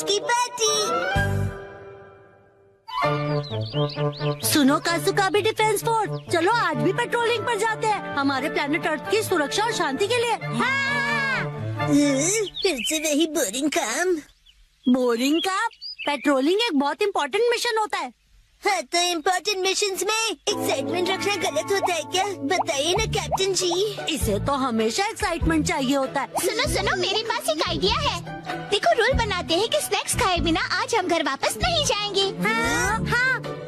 की पार्टी। सुनो काजुका भी डिफेंस फोर्स, चलो आज भी पेट्रोलिंग पर जाते हैं हमारे प्लेनेट अर्थ की सुरक्षा और शांति के लिए। फिर से वही बोरिंग काम। बोरिंग काम? पेट्रोलिंग एक बहुत इम्पोर्टेंट मिशन होता है। हाँ, तो इम्पोर्टेंट मिशंस में एक्साइटमेंट रखना गलत होता है क्या? बताइए ना कैप्टन जी। इसे तो हमेशा एक्साइटमेंट चाहिए होता है। सुनो सुनो, मेरे पास एक आइडिया है। देखो, रूल बनाते हैं कि स्नैक्स खाए बिना आज हम घर वापस नहीं जाएंगे। हाँ,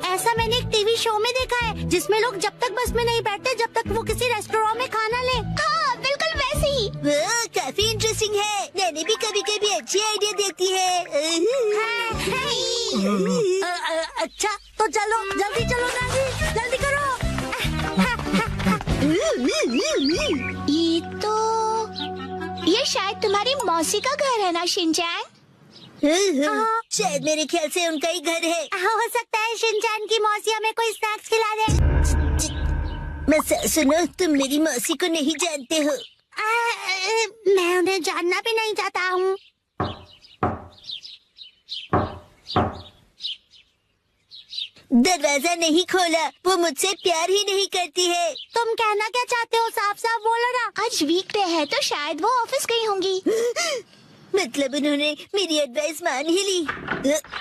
ऐसा मैंने एक टीवी शो में देखा है जिसमें लोग जब तक बस में नहीं बैठते जब तक वो किसी रेस्टोरेंट में खाना ले। हाँ, बिल्कुल वैसे ही। वो काफी इंटरेस्टिंग है। मैंने भी कभी कभी अच्छी आइडिया देती है। अच्छा तो चलो, जल्दी चलो दादी, जल्दी करो। ये शायद तुम्हारी मौसी का घर है ना शिनचैन? शायद मेरे ख्याल से उनका ही घर है। हो सकता है शिनचैन की मौसी हमें कोई स्नैक्स खिला दे। मसा सुनो, तुम मेरी मौसी को नहीं जानते हो। मैं उन्हें जानना भी नहीं चाहता हूँ। दरवाजा नहीं खोला, वो मुझसे प्यार ही नहीं करती है। तुम कहना क्या चाहते हो? साफ साफ बोलो ना। आज वीकडे है तो शायद वो ऑफिस गई होंगी। मतलब उन्होंने मेरी एडवाइस मान ही ली।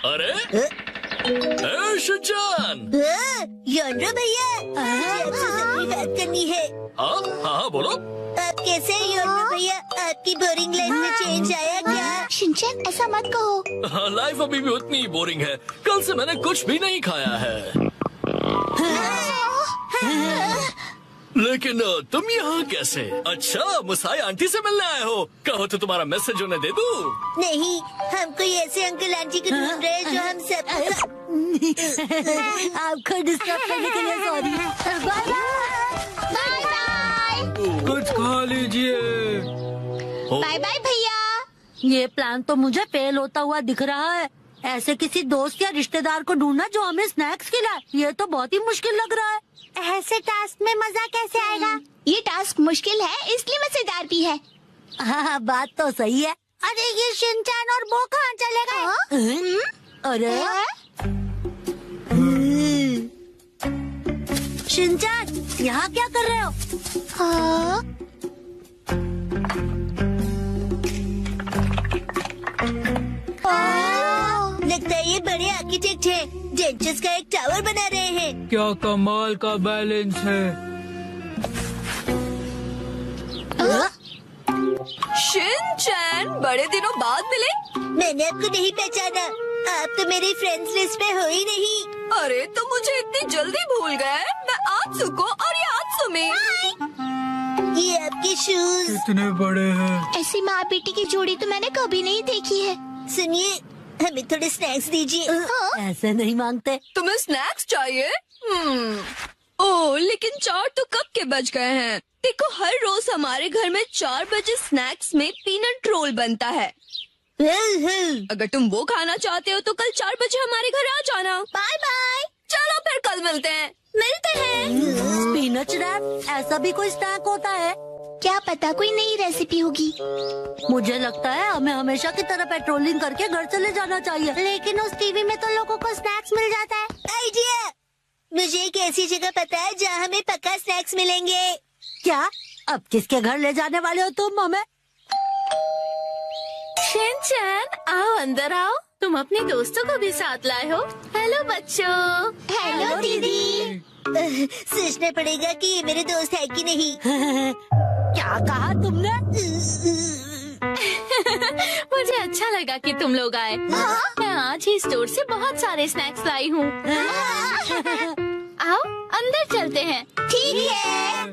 अरे शिनचैन, योनरो भैया, मुझे आपसे जरूरी बात करनी है। हाँ हाँ बोलो। आप कैसे हैं योनरो भैया? आपकी बोरिंग लाइफ में चेंज आया क्या? शिनचैन, ऐसा मत कहो। लाइफ अभी भी उतनी ही बोरिंग है। कल से मैंने कुछ भी नहीं खाया है। लेकिन तुम यहाँ कैसे? अच्छा, मुसाई आंटी से मिलने आए हो। कहो तो तुम्हारा मैसेज उन्हें दे दूँ? नहीं, हम कोई ऐसे अंकल आंटी को ढूंढ रहे हैं जो हम सब। आपको डिस्टर्ब करने के लिए सॉरी। Bye bye bye. कुछ खा लीजिए। बाय बाय भैया। ये प्लान तो मुझे फेल होता हुआ दिख रहा है। ऐसे किसी दोस्त या रिश्तेदार को ढूंढना जो हमें स्नैक्स खिलाए, ये तो बहुत ही मुश्किल लग रहा है। ऐसे टास्क में मजा कैसे आएगा? ये टास्क मुश्किल है इसलिए मजेदार भी है। हाँ, बात तो सही है। अरे ये शिनचैन और वो कहाँ चले गए? अरे शिनचैन, यहाँ क्या कर रहे हो? हाँ? लगता है ये बड़े आर्किटेक्ट हैं। जेंचस का एक टावर बना रहे हैं। क्या कमाल का बैलेंस है। शिनचैन, बड़े दिनों बाद मिले। मैंने आपको नहीं पहचाना। आप तो मेरी फ्रेंड्स लिस्ट में हो ही नहीं। अरे तो मुझे इतनी जल्दी भूल गए। मैं आत्सुको और ये आत्सुमी। ये आपके शूज। इतने बड़े हैं। ऐसी माँ बेटी की जोड़ी तो मैंने कभी नहीं देखी है। सुनिए, हमें थोड़े स्नैक्स दीजिए। ऐसे नहीं मांगते। तुम्हें स्नैक्स चाहिए? ओह, लेकिन 4 तो कब के बज गए हैं। देखो, हर रोज हमारे घर में 4 बजे स्नैक्स में पीनट रोल बनता है। अगर तुम वो खाना चाहते हो तो कल 4 बजे हमारे घर आ जाना। Bye bye. चलो फिर कल मिलते हैं। मिलते हैं। स्पिनच रैप, ऐसा भी कोई स्नैक होता है? क्या पता कोई नई रेसिपी होगी। मुझे लगता है हमें हमेशा की तरह पेट्रोलिंग करके घर चले जाना चाहिए। लेकिन उस टीवी में तो लोगों को स्नैक्स मिल जाता है। आइडिया! मुझे एक ऐसी जगह पता है जहाँ हमें पक्का स्नैक्स मिलेंगे। क्या? अब किसके घर ले जाने वाले हो तुम हमें? शिनचैन, आओ अंदर आओ। तुम अपने दोस्तों को भी साथ लाए हो। हेलो बच्चों। हेलो दीदी। सोचना पड़ेगा कि ये मेरे दोस्त है कि नहीं। क्या कहा तुमने? मुझे अच्छा लगा कि तुम लोग आए। मैं आज ही स्टोर से बहुत सारे स्नैक्स लाई हूँ। आओ अंदर चलते हैं। ठीक है।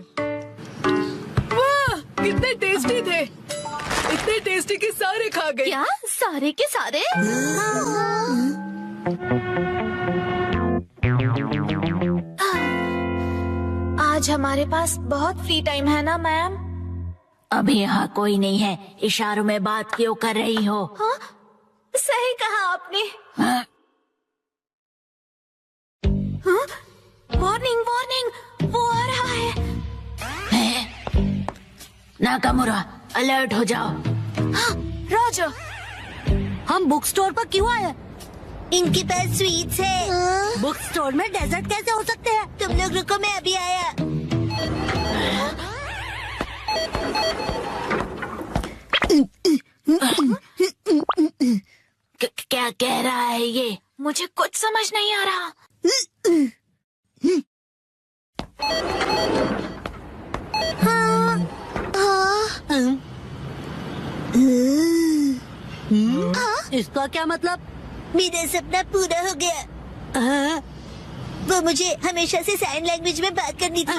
वाह, कितने टेस्टी थे। इतने टेस्टी कि सारे खा गए। क्या सारे के सारे? आज हमारे पास बहुत फ्री टाइम है ना मैम? अभी यहाँ कोई नहीं है। इशारों में बात क्यों कर रही हो? हाँ? सही कहा आपने। हाँ? वार्निंग वार्निंग, वो आ रहा है। नाकामुरा, अलर्ट हो जाओ। हाँ, राजा। हम बुक स्टोर पर क्यों आए? इनके पास स्वीट्स है। बुक स्टोर में डेजर्ट कैसे हो सकते हैं? तुम लोग रुको, मैं अभी आया। क्या कह रहा है ये? मुझे कुछ समझ नहीं आ रहा। इसका क्या मतलब? मेरा सपना पूरा हो गया। वो मुझे हमेशा से साइन लैंग्वेज में बात करनी थी।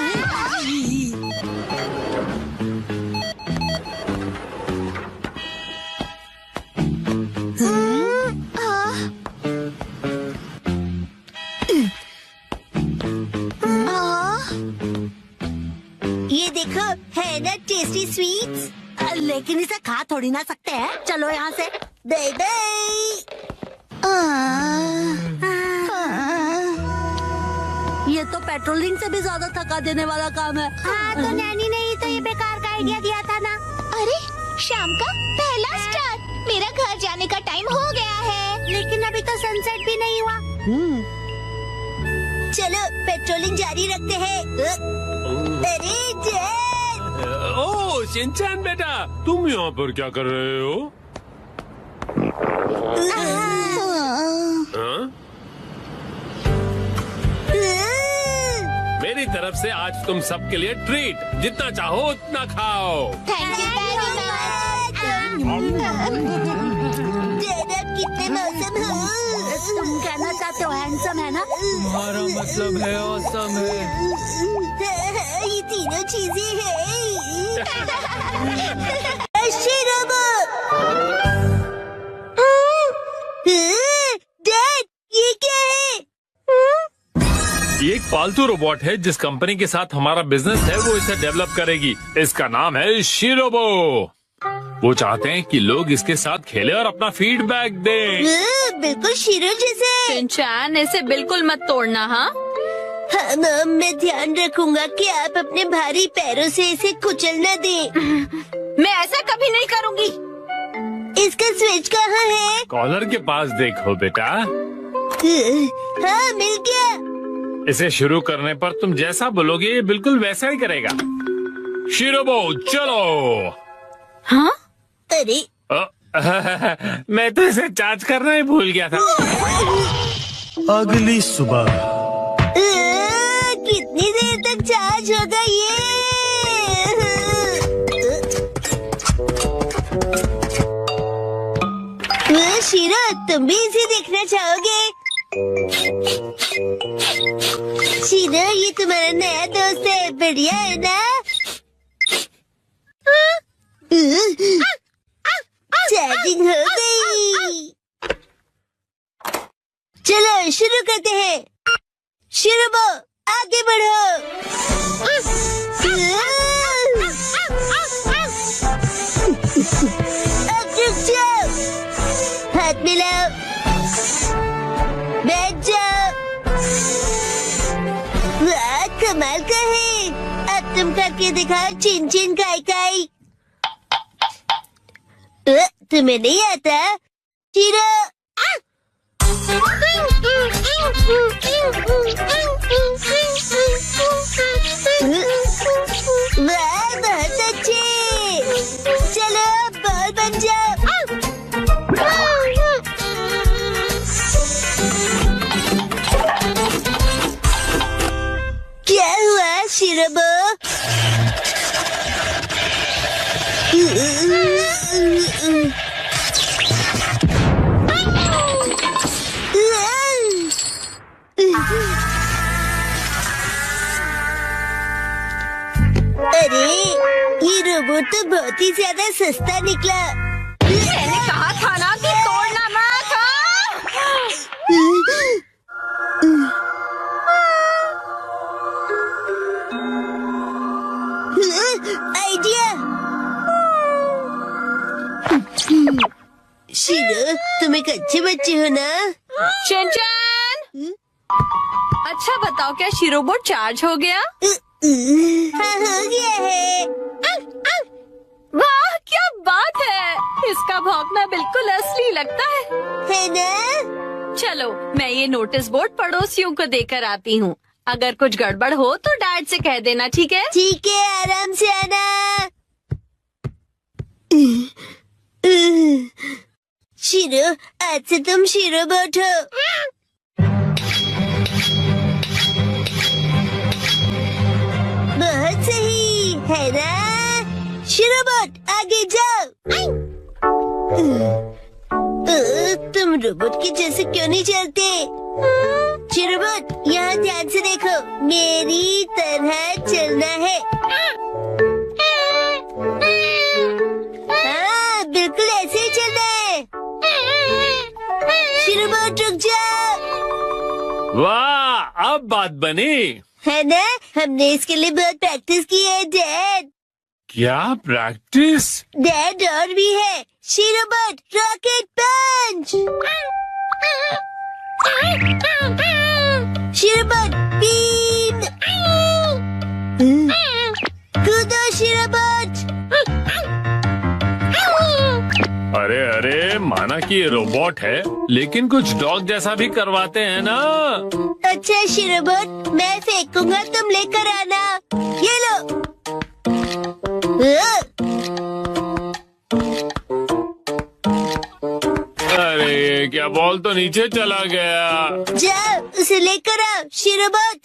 ये देखो, है ना टेस्टी स्वीट्स। लेकिन इसे खा थोड़ी ना सकते हैं। चलो यहाँ से। Bye bye. ये तो पेट्रोलिंग से भी ज्यादा थका देने वाला काम है। हाँ, तो नैनी ने ही तो ये बेकार का आइडिया दिया था ना। अरे शाम का पहला स्टार। मेरा घर जाने का टाइम हो गया है। लेकिन अभी तो सनसेट भी नहीं हुआ। चलो पेट्रोलिंग जारी रखते हैं। अरे डैड! ओह शिनचैन बेटा, तुम यहाँ पर क्या कर रहे हो? हाँ? मेरी तरफ से आज तुम सबके लिए ट्रीट, जितना चाहो उतना खाओ। थैंक यू वेरी डैड, आप कितने मौसम हो। तुम कहना चाहते हो हैंडसम है ना? तुम्हारा मतलब है ऑसम है। ये तीनों चीजें हैं। डैड, ये क्या है? ये एक पालतू रोबोट है जिस कंपनी के साथ हमारा बिजनेस है वो इसे डेवलप करेगी। इसका नाम है शिरोबो। वो चाहते हैं कि लोग इसके साथ खेलें और अपना फीडबैक दें। बिल्कुल शीरो जैसे। शिनचैन, इसे बिल्कुल मत तोड़ना। हाँ, हाँ मैम, मैं ध्यान रखूंगा कि आप अपने भारी पैरों से इसे कुचल न दें। मैं ऐसा कभी नहीं करूँगी। इसका स्विच कहाँ है? कॉलर के पास देखो बेटा। हाँ, मिल गया। इसे शुरू करने पर तुम जैसा बोलोगे ये बिल्कुल वैसा ही करेगा। शिरोबो चलो। हाँ, अरे मैं तो इसे चार्ज करना ही भूल गया था। अगली सुबह कितनी देर तक चार्ज होगा ये? शीरो, तुम भी इसे देखना चाहोगे? शीरो, ये तुम्हारा नया दोस्त है, बढ़िया है ना? चार्जिंग हो गई। चलो शुरू करते हैं। शिरोबो, आगे बढ़ो। अब रुक जाओ, हाथ मिलाओ, बैठ जाओ। वाह, कमाल का है। अब तुम करके दिखाओ चिन चिन काई काई। तुम्हें नहीं आता? शिरो, वाह, बहुत अच्छे। चलो बॉल बन जाओ। क्या हुआ शिरोबो? अरे, ये रोबोट तो बहुत ही ज्यादा सस्ता निकला। मैंने कहा था ना कि तोड़ना मत। आइडिया। शिरो, तुम एक अच्छे बच्चे हो ना? शिनचैन, अच्छा बताओ, क्या शिरोबोट चार्ज हो गया? हाँ, हो गया है। वाह, क्या बात है, इसका भौंकना बिल्कुल असली लगता है ना? चलो मैं ये नोटिस बोर्ड पड़ोसियों को देकर आती हूँ। अगर कुछ गड़बड़ हो तो डैड से कह देना, ठीक है? ठीक है, आराम से आना। शीरो, आज से तुम शीरो बोट हो। बहुत सही है ना? शीरो बोट, आगे जाओ। तुम रोबोट के जैसे क्यों नहीं चलते? शीरो बोट, यहाँ ध्यान से देखो, मेरी तरह चलना है। हाँ, बिल्कुल ऐसे ही चलना है। शीरो बोट, रुक जाओ। वाह, अब बात बनी है ना? हमने इसके लिए बहुत प्रैक्टिस की है डैड। क्या प्रैक्टिस? डैड और भी है। Shiro bot, rocket punch. Shiro bot, beam. कूदो शीरो बोट। अरे अरे, माना कि ये रोबोट है, लेकिन कुछ डॉग जैसा भी करवाते हैं ना। अच्छा शीरो बोट, मैं फेंकूंगा, तुम लेकर आना। ये लो। अरे क्या बॉल तो नीचे चला गया। जाओ, उसे लेकर आओ शीरो बोट।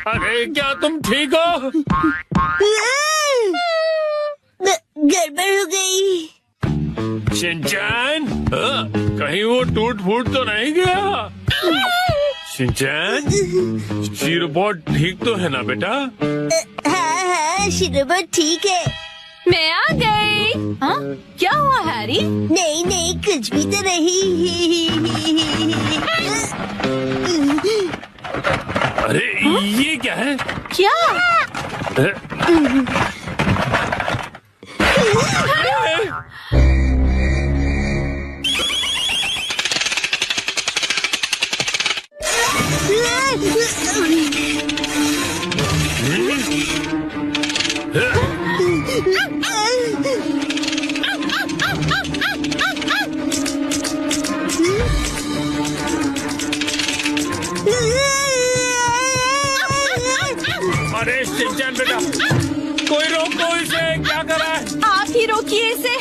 अरे क्या तुम ठीक हो? गड़बड़ हो गई। शिनचैन, कहीं वो टूट फूट तो नहीं गया? शिनचैन, शीरोबोट ठीक तो है ना बेटा? हाँ हाँ, शीरो बोट ठीक है। मैं आ गई। हाँ? क्या हुआ हैरी? नहीं नहीं, कुछ भी तो नहीं। अरे ये क्या है? क्या? अरे शिनचैन बेटा, कोई रोको इसे, क्या कर रहा है? आप ही रोकिए इसे।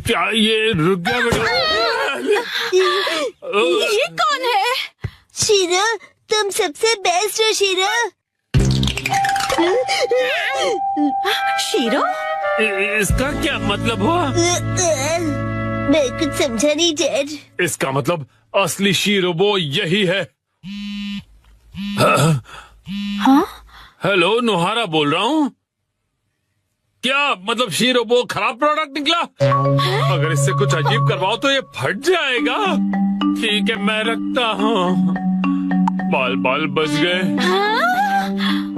क्या ये रुक गया बेटा? ये कौन है? शीरो, तुम सबसे बेस्ट हो शीरो। शीरो? इसका क्या मतलब हुआ? मैं कुछ समझा नहीं डैड। इसका मतलब असली शीरोबो यही है। हाँ? हेलो, नुहारा बोल रहा हूँ। क्या मतलब शीरोबो खराब प्रोडक्ट निकला? अगर इससे कुछ अजीब करवाओ तो ये फट जाएगा। ठीक है, मैं रखता हूँ। बाल बाल बच गए।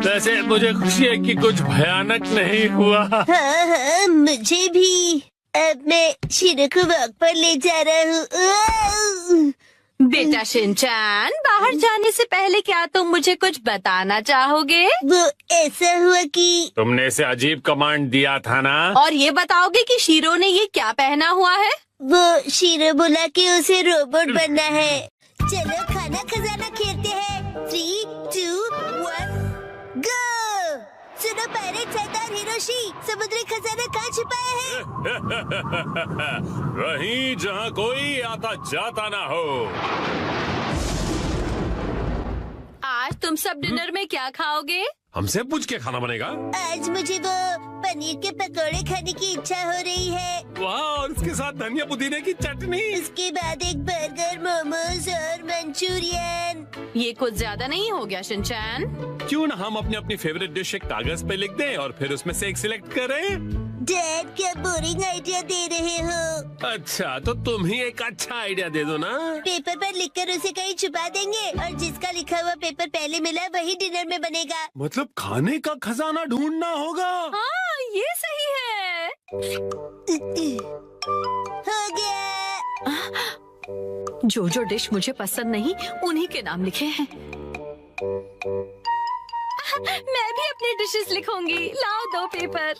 वैसे मुझे खुशी है कि कुछ भयानक नहीं हुआ। हाँ हाँ, मुझे भी। अब मैं शीरो को वॉक पर ले जा रहा हूँ। बेटा शिनचैन, बाहर जाने से पहले क्या तुम मुझे कुछ बताना चाहोगे? वो ऐसा हुआ कि तुमने इसे अजीब कमांड दिया था ना? और ये बताओगे कि शीरो ने ये क्या पहना हुआ है? वो शीरो बोला कि उसे रोबोट बनना है। चलो खाना खजाना खेलते हैं। 3, 2, 1, गो। सुनो पायरेट सरदार हिरोशी, समुद्री खजाना कहाँ छुपाया है? वहीं जहाँ कोई आता जाता ना हो। आज तुम सब डिनर में क्या खाओगे? हमसे पूछ के खाना बनेगा? आज मुझे वो पनीर के पकोड़े खाने की इच्छा हो रही है। वाह, और उसके साथ धनिया पुदीने की चटनी। उसके बाद एक बर्गर, मोमोज और मंचूरियन। ये कुछ ज्यादा नहीं हो गया शिनचैन? क्यों ना हम अपनी अपनी फेवरेट डिश एक कागज पे लिख दें और फिर उसमें से एक सिलेक्ट करें? डैड क्या बोरिंग आइडिया दे रहे हो? अच्छा तो तुम ही एक अच्छा आइडिया दे दो ना। पेपर पर लिखकर उसे कहीं छुपा देंगे और जिसका लिखा हुआ पेपर पहले मिला वही डिनर में बनेगा। मतलब खाने का खजाना ढूंढना होगा। हाँ ये सही है। हो गया। जो जो डिश मुझे पसंद नहीं उन्हीं के नाम लिखे हैं। मैं भी अपनी डिशेस लिखूंगी। लाओ 2 पेपर।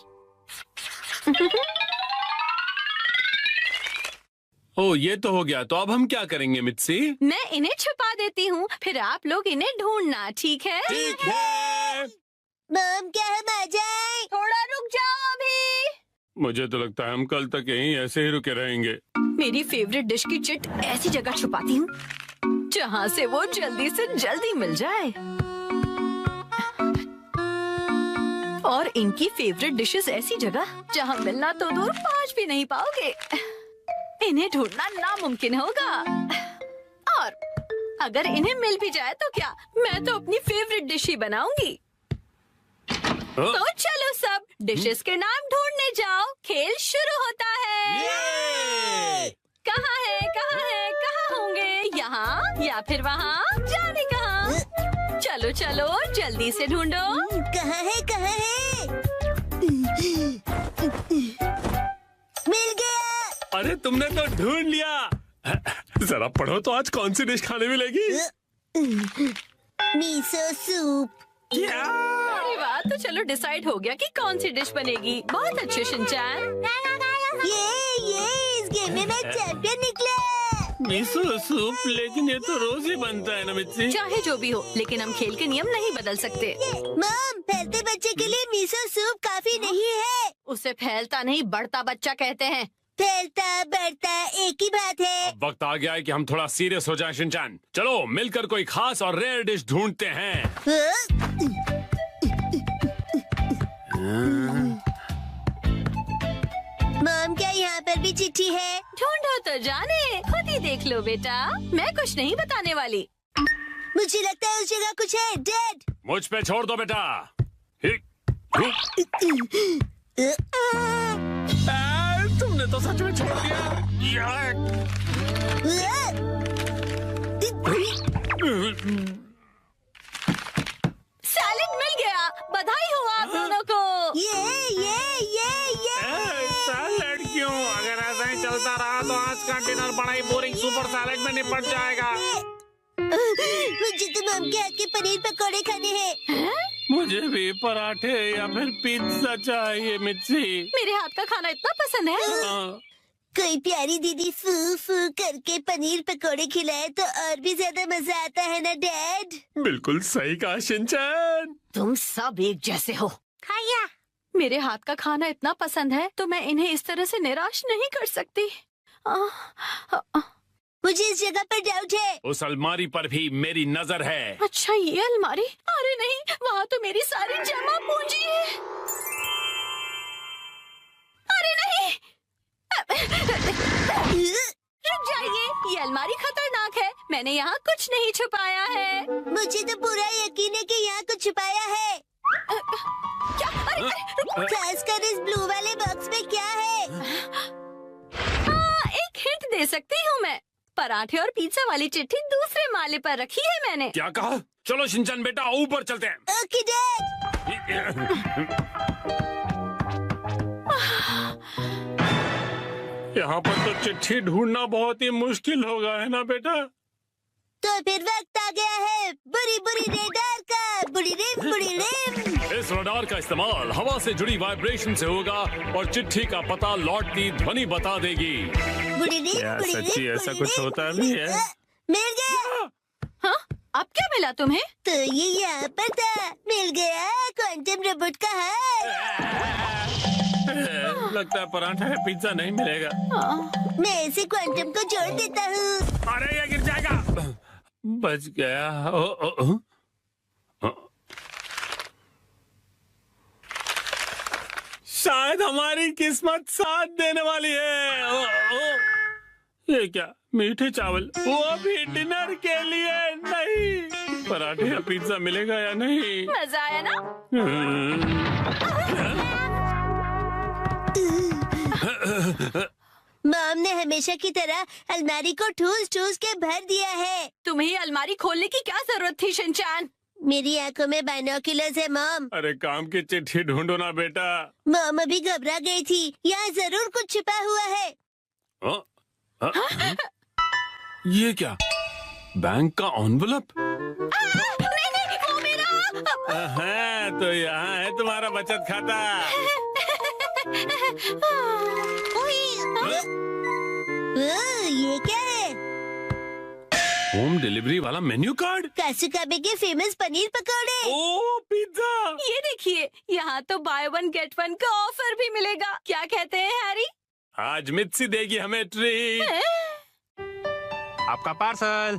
ओ ये तो हो गया। तो अब हम क्या करेंगे मित्सी? मैं इन्हें छुपा देती हूँ, फिर आप लोग इन्हें ढूंढना, ठीक है? ठीक है। मॉम क्या हम आ जाएं? थोड़ा रुक जाओ अभी। मुझे तो लगता है हम कल तक यहीं ऐसे ही रुके रहेंगे। मेरी फेवरेट डिश की चिट ऐसी जगह छुपाती हूँ जहाँ से वो जल्दी से जल्दी मिल जाए, और इनकी फेवरेट डिशेस ऐसी जगह जहाँ मिलना तो दूर पहुँच भी नहीं पाओगे। इन्हें ढूंढना नामुमकिन होगा, और अगर इन्हें मिल भी जाए तो क्या, मैं तो अपनी फेवरेट डिश ही बनाऊंगी। तो चलो सब डिशेस के नाम ढूंढने जाओ। खेल शुरू होता है। कहाँ है, कहाँ है, कहाँ होंगे? यहाँ या फिर वहाँ? जाने कहाँ? चलो चलो जल्दी से ढूंढो। कहाँ है, कहाँ है? मिल गया। अरे तुमने तो ढूंढ लिया। जरा पढ़ो तो आज कौन सी डिश खाने मिलेगी? Miso soup. अरे वाह, तो चलो डिसाइड हो गया कि कौन सी डिश बनेगी। बहुत अच्छे शिनचैन। ये इस गेम में मैं चैंपियन निकला। मिसो सूप, लेकिन ये तो रोज ही बनता है ना मित्सी। चाहे जो भी हो, लेकिन हम खेल के नियम नहीं बदल सकते। मॉम, फैलते बच्चे के लिए मिसो सूप काफी नहीं है। उसे फैलता नहीं बढ़ता बच्चा कहते हैं। फैलता बढ़ता एक ही बात है। अब वक्त आ गया है कि हम थोड़ा सीरियस हो जाएं शिनचैन। चलो मिलकर कोई खास और रेयर डिश ढूंढते हैं। मॉम क्या यहाँ पर भी चिट्ठी है? ढूंढो तो जाने, खुद ही देख लो बेटा। मैं कुछ नहीं बताने वाली। मुझे लगता है उस जगह कुछ है। डैड, मुझ पे छोड़ दो बेटा। तुमने तो सच में छोड़ दिया। सैलेड मिल गया। बधाई हो आप दोनों को। ये सैलेड क्यों? अगर ऐसा ही चलता रहा तो आज का डिनर बड़ा ही बोरिंग सुपर सैलेड में निपट जाएगा। मुझे तो मॉम के हाथ के पनीर पकौड़े खाने हैं। मुझे भी पराठे या फिर पिज्जा चाहिए मित्सी। मेरे हाथ का खाना इतना पसंद है। कोई प्यारी दीदी फू फू करके पनीर पकौड़े खिलाए तो और भी ज्यादा मजा आता है ना डैड? बिल्कुल सही कहा शिनचैन। तुम सब एक जैसे हो। खाया। मेरे हाथ का खाना इतना पसंद है तो मैं इन्हें इस तरह से निराश नहीं कर सकती। मुझे इस जगह पर डाउट है। उस अलमारी पर भी मेरी नजर है। अच्छा ये अलमारी? अरे नहीं, वहाँ तो मेरी सारी जमा पूंजी है। अरे नहीं, रुक जाइए, ये अलमारी खतरनाक है। मैंने यहाँ कुछ नहीं छुपाया है। मुझे तो पूरा यकीन है कि यहाँ कुछ छुपाया है। क्या? अरे खासकर इस ब्लू वाले बॉक्स में क्या है? हाँ, एक हिंट दे सकती हूँ मैं। पराठे और पिज्जा वाली चिट्ठी दूसरे माले पर रखी है मैंने। क्या कहा? चलो शिनचैन बेटा ऊपर चलते हैं। Okay dad. यहाँ पर तो चिट्ठी ढूंढना बहुत ही मुश्किल होगा, है ना बेटा? तो फिर वक्त आ गया है बुरी बुरी रेडार का। बुरी रिम। इस रडार का इस्तेमाल हवा से जुड़ी वाइब्रेशन से होगा और चिट्ठी का पता लौटती ध्वनि बता देगी। बुरी रिम, यार, बुरी सच्ची रिम, ऐसा बुरी कुछ रिम, होता बुरी भी रिम। है? मिल गया। हाँ, अब क्या मिला तुम्हें? तो ये यहाँ पर था। मिल गया क्वांटम रोबोट का हार। लगता है पराठा या पिज्जा नहीं मिलेगा। मैं इसे क्वांटम को जोड़ देता हूँ। अरे ये गिर जाएगा। बच गया। शायद हमारी किस्मत साथ देने वाली है। ये क्या? मीठे चावल, वो भी डिनर के लिए नहीं। पराठे या पिज्जा मिलेगा या नहीं? मजा आया ना? मॉम ने हमेशा की तरह अलमारी को ठूस ठूस के भर दिया है। तुम्हें अलमारी खोलने की क्या जरूरत थी शिनचैन? मेरी आंखों में बाइनोक्यूलर्स है मॉम। अरे काम की चिट्ठी ढूंढो ना बेटा। मॉम अभी घबरा गई थी, यहाँ जरूर कुछ छिपा हुआ है। ये क्या, बैंक का एनवेलप? नहीं, वो मेरा। हाँ, तो यहाँ है तुम्हारा बचत खाता। ये क्या है? होम डिलीवरी वाला मेन्यू कार्ड। कासुकाबे के फेमस पनीर पकौड़े। ओ पिज्जा। ये देखिए, यहाँ तो बाय वन गेट वन का ऑफर भी मिलेगा। क्या कहते हैं हैरी? आज मित्सी देगी हमें ट्रीट। आपका पार्सल।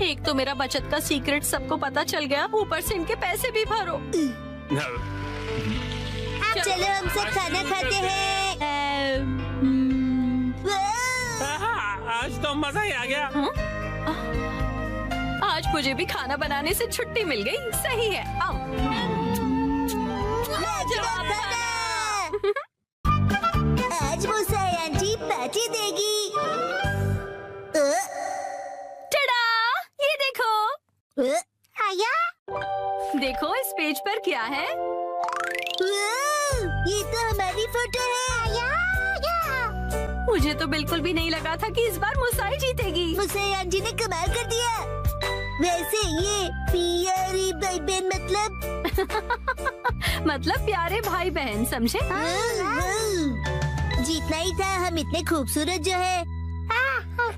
एक तो मेरा बचत का सीक्रेट सबको पता चल गया, ऊपर से इनके पैसे भी भरो। चलो हम सब खाना खाते हैं। आज तो मजा ही आ गया। आज मुझे भी खाना बनाने से छुट्टी मिल गई। सही है। आज मुसाई आंटी पार्टी देगी। टडा, ये देखो। आया? देखो इस पेज पर क्या है। ये तो हमारी फोटो है। मुझे तो बिल्कुल भी नहीं लगा था कि इस बार मुसाई जीतेगी। मुसाई आंटी ने कमाल कर दिया। वैसे ये प्यारे भाई बहन मतलब प्यारे भाई बहन, समझे? जीतना ही था, हम इतने खूबसूरत जो है।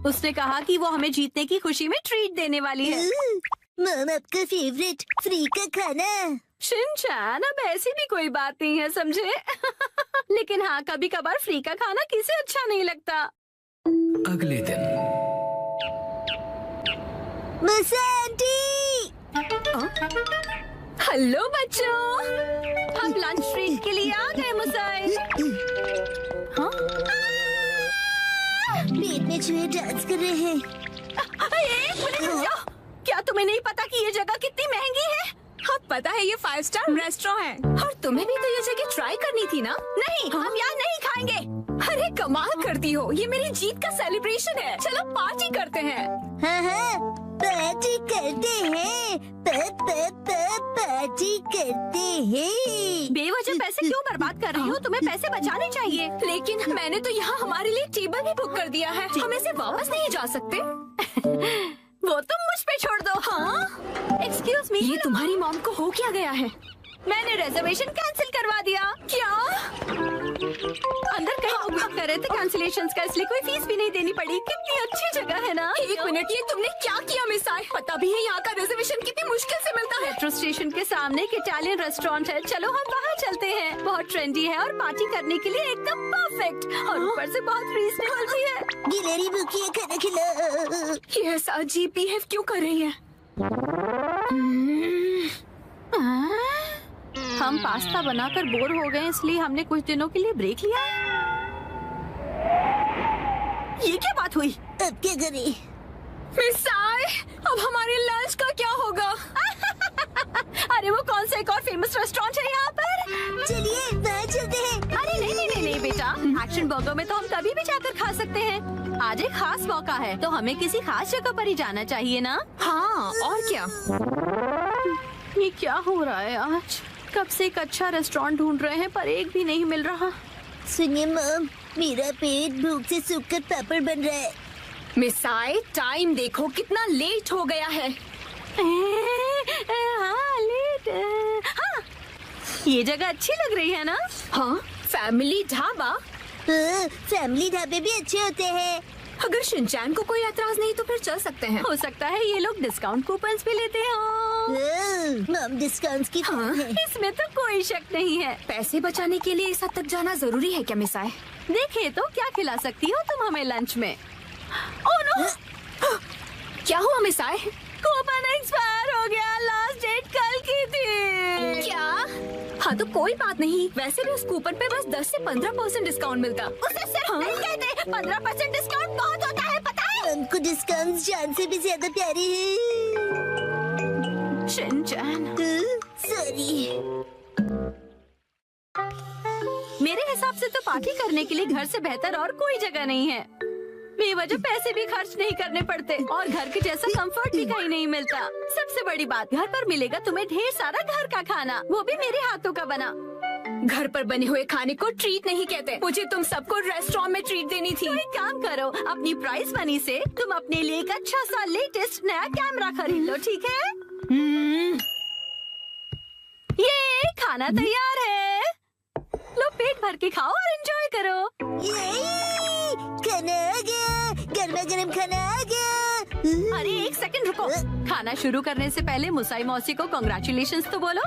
उसने कहा कि वो हमें जीतने की खुशी में ट्रीट देने वाली है। मॉम आपका फेवरेट फ्री का खाना। शिनचैन, अब ऐसी भी कोई बात नहीं है, समझे? लेकिन हाँ, कभी कभार फ्री का खाना किसे अच्छा नहीं लगता। अगले दिन मुसाई आंटी। हेलो बच्चों, हम लंच ट्रीट के लिए आ गए। मुसाई, हाँ? पेट में चूहे डांस कर रहे हैं। क्या तुम्हें नहीं पता कि ये जगह कितनी महंगी है? हाँ पता है, ये 5 स्टार रेस्टोरेंट है। और तुम्हें भी तो ये जगह ट्राई करनी थी ना? नहीं, हम यहाँ नहीं खाएंगे। अरे कमाल करती हो, ये मेरी जीत का सेलिब्रेशन है। चलो पार्टी करते हैं। हाँ, पार्टी करते हैं। पार्टी करते हैं। बेवजह पैसे क्यों बर्बाद कर रही हो? तुम्हें पैसे बचाने चाहिए। लेकिन मैंने तो यहाँ हमारे लिए टेबल भी बुक कर दिया है। हम इसे वापस नहीं जा सकते। वो तुम मुझ पे छोड़ दो। हाँ? एक्सक्यूज मी, ये तुम्हारी मॉम को हो क्या गया है? मैंने रिजर्वेशन कैंसिल करवा दिया। क्या? अंदर कहीं उपयोग कर रहे थे कैंसिलेशंस का, इसलिए कोई फीस भी नहीं देनी पड़ी। कितनी अच्छी जगह है ना? एक मिनट, ये तुमने क्या किया मिसाई? पता भी है यहाँ का रिजर्वेशन कितनी मुश्किल से मिलता है। मेट्रो स्टेशन के सामने एक इटालियन रेस्टोरेंट है। चलो हम बाहर चलते हैं। बहुत ट्रेंडी है और पार्टी करने के लिए एकदम परफेक्ट, और ऊपर से बहुत रीजनेबल भी है। गिलहरी भूखी है, खाना खिलाओ। ये ऐसा अजीब बिहेव क्यों कर रही है? हम पास्ता बनाकर बोर हो गए, इसलिए हमने कुछ दिनों के लिए ब्रेक लिया है। ये क्या बात हुई? अब क्या करें? मिसाई, अब हमारे लंच का क्या होगा? अरे वो कौन सा एक और फेमस रेस्टोरेंट है यहाँ पर? चलिए वहाँ चलते हैं। अरे नहीं बेटा, एक्शन बर्गर में तो हम कभी भी जाकर खा सकते हैं। आज एक खास मौका है, तो हमें किसी खास जगह पर ही जाना चाहिए ना? हाँ, और क्या? ये क्या हो रहा है आज? कब से एक अच्छा रेस्टोरेंट ढूंढ रहे हैं, पर एक भी नहीं मिल रहा। सुनिए मॉम, मेरा पेट भूख से सूखकर पापड़ बन रहा है। मिसाई, टाइम देखो, कितना लेट हो गया है। हाँ, लेट। हाँ, ये जगह अच्छी लग रही है ना? हाँ, फैमिली ढाबा। फैमिली ढाबे भी अच्छे होते हैं। अगर शिनचैन को कोई एतराज नहीं तो फिर चल सकते हैं। हो सकता है ये लोग डिस्काउंट कूपन्स भी लेते हो। मॉम डिस्काउंट्स की हाँ, इसमें तो कोई शक नहीं है। पैसे बचाने के लिए इस हद तक जाना जरूरी है क्या मिसाई? देखे तो क्या खिला सकती हो तुम हमें लंच में? Oh no! क्या हुआ मिसाई? कूपन एक्सपायर हो गया, लास्ट डेट कल की थी। क्या? हाँ तो कोई बात नहीं, वैसे भी उस कूपन पे बस 10 से 15% डिस्काउंट मिलता। उसे सिर्फ नहीं कहते, 15% डिस्काउंट बहुत होता है, पता है? हमको डिस्काउंट जान से भी ज्यादा प्यारे हैं। Shinchan, sorry. मेरे हिसाब से तो पार्टी करने के लिए घर से बेहतर और कोई जगह नहीं है। बेवजह पैसे भी खर्च नहीं करने पड़ते और घर के जैसा कंफर्ट भी कहीं नहीं मिलता। सबसे बड़ी बात, घर पर मिलेगा तुम्हें ढेर सारा घर का खाना, वो भी मेरे हाथों का बना। घर पर बने हुए खाने को ट्रीट नहीं कहते। मुझे तुम सबको रेस्टोरेंट में ट्रीट देनी थी। तो एक काम करो, अपनी प्राइस मनी से तुम अपने लिए एक अच्छा सा लेटेस्ट नया कैमरा खरीद लो, ठीक है? ये खाना तैयार है, लो पेट भर के खाओ और एंजॉय करो। खाना आ गया, गर्मा गर्म खाना आ गया। अरे एक सेकंड रुको, खाना शुरू करने से पहले मुसाई मौसी को कांग्रेचुलेशंस तो बोलो,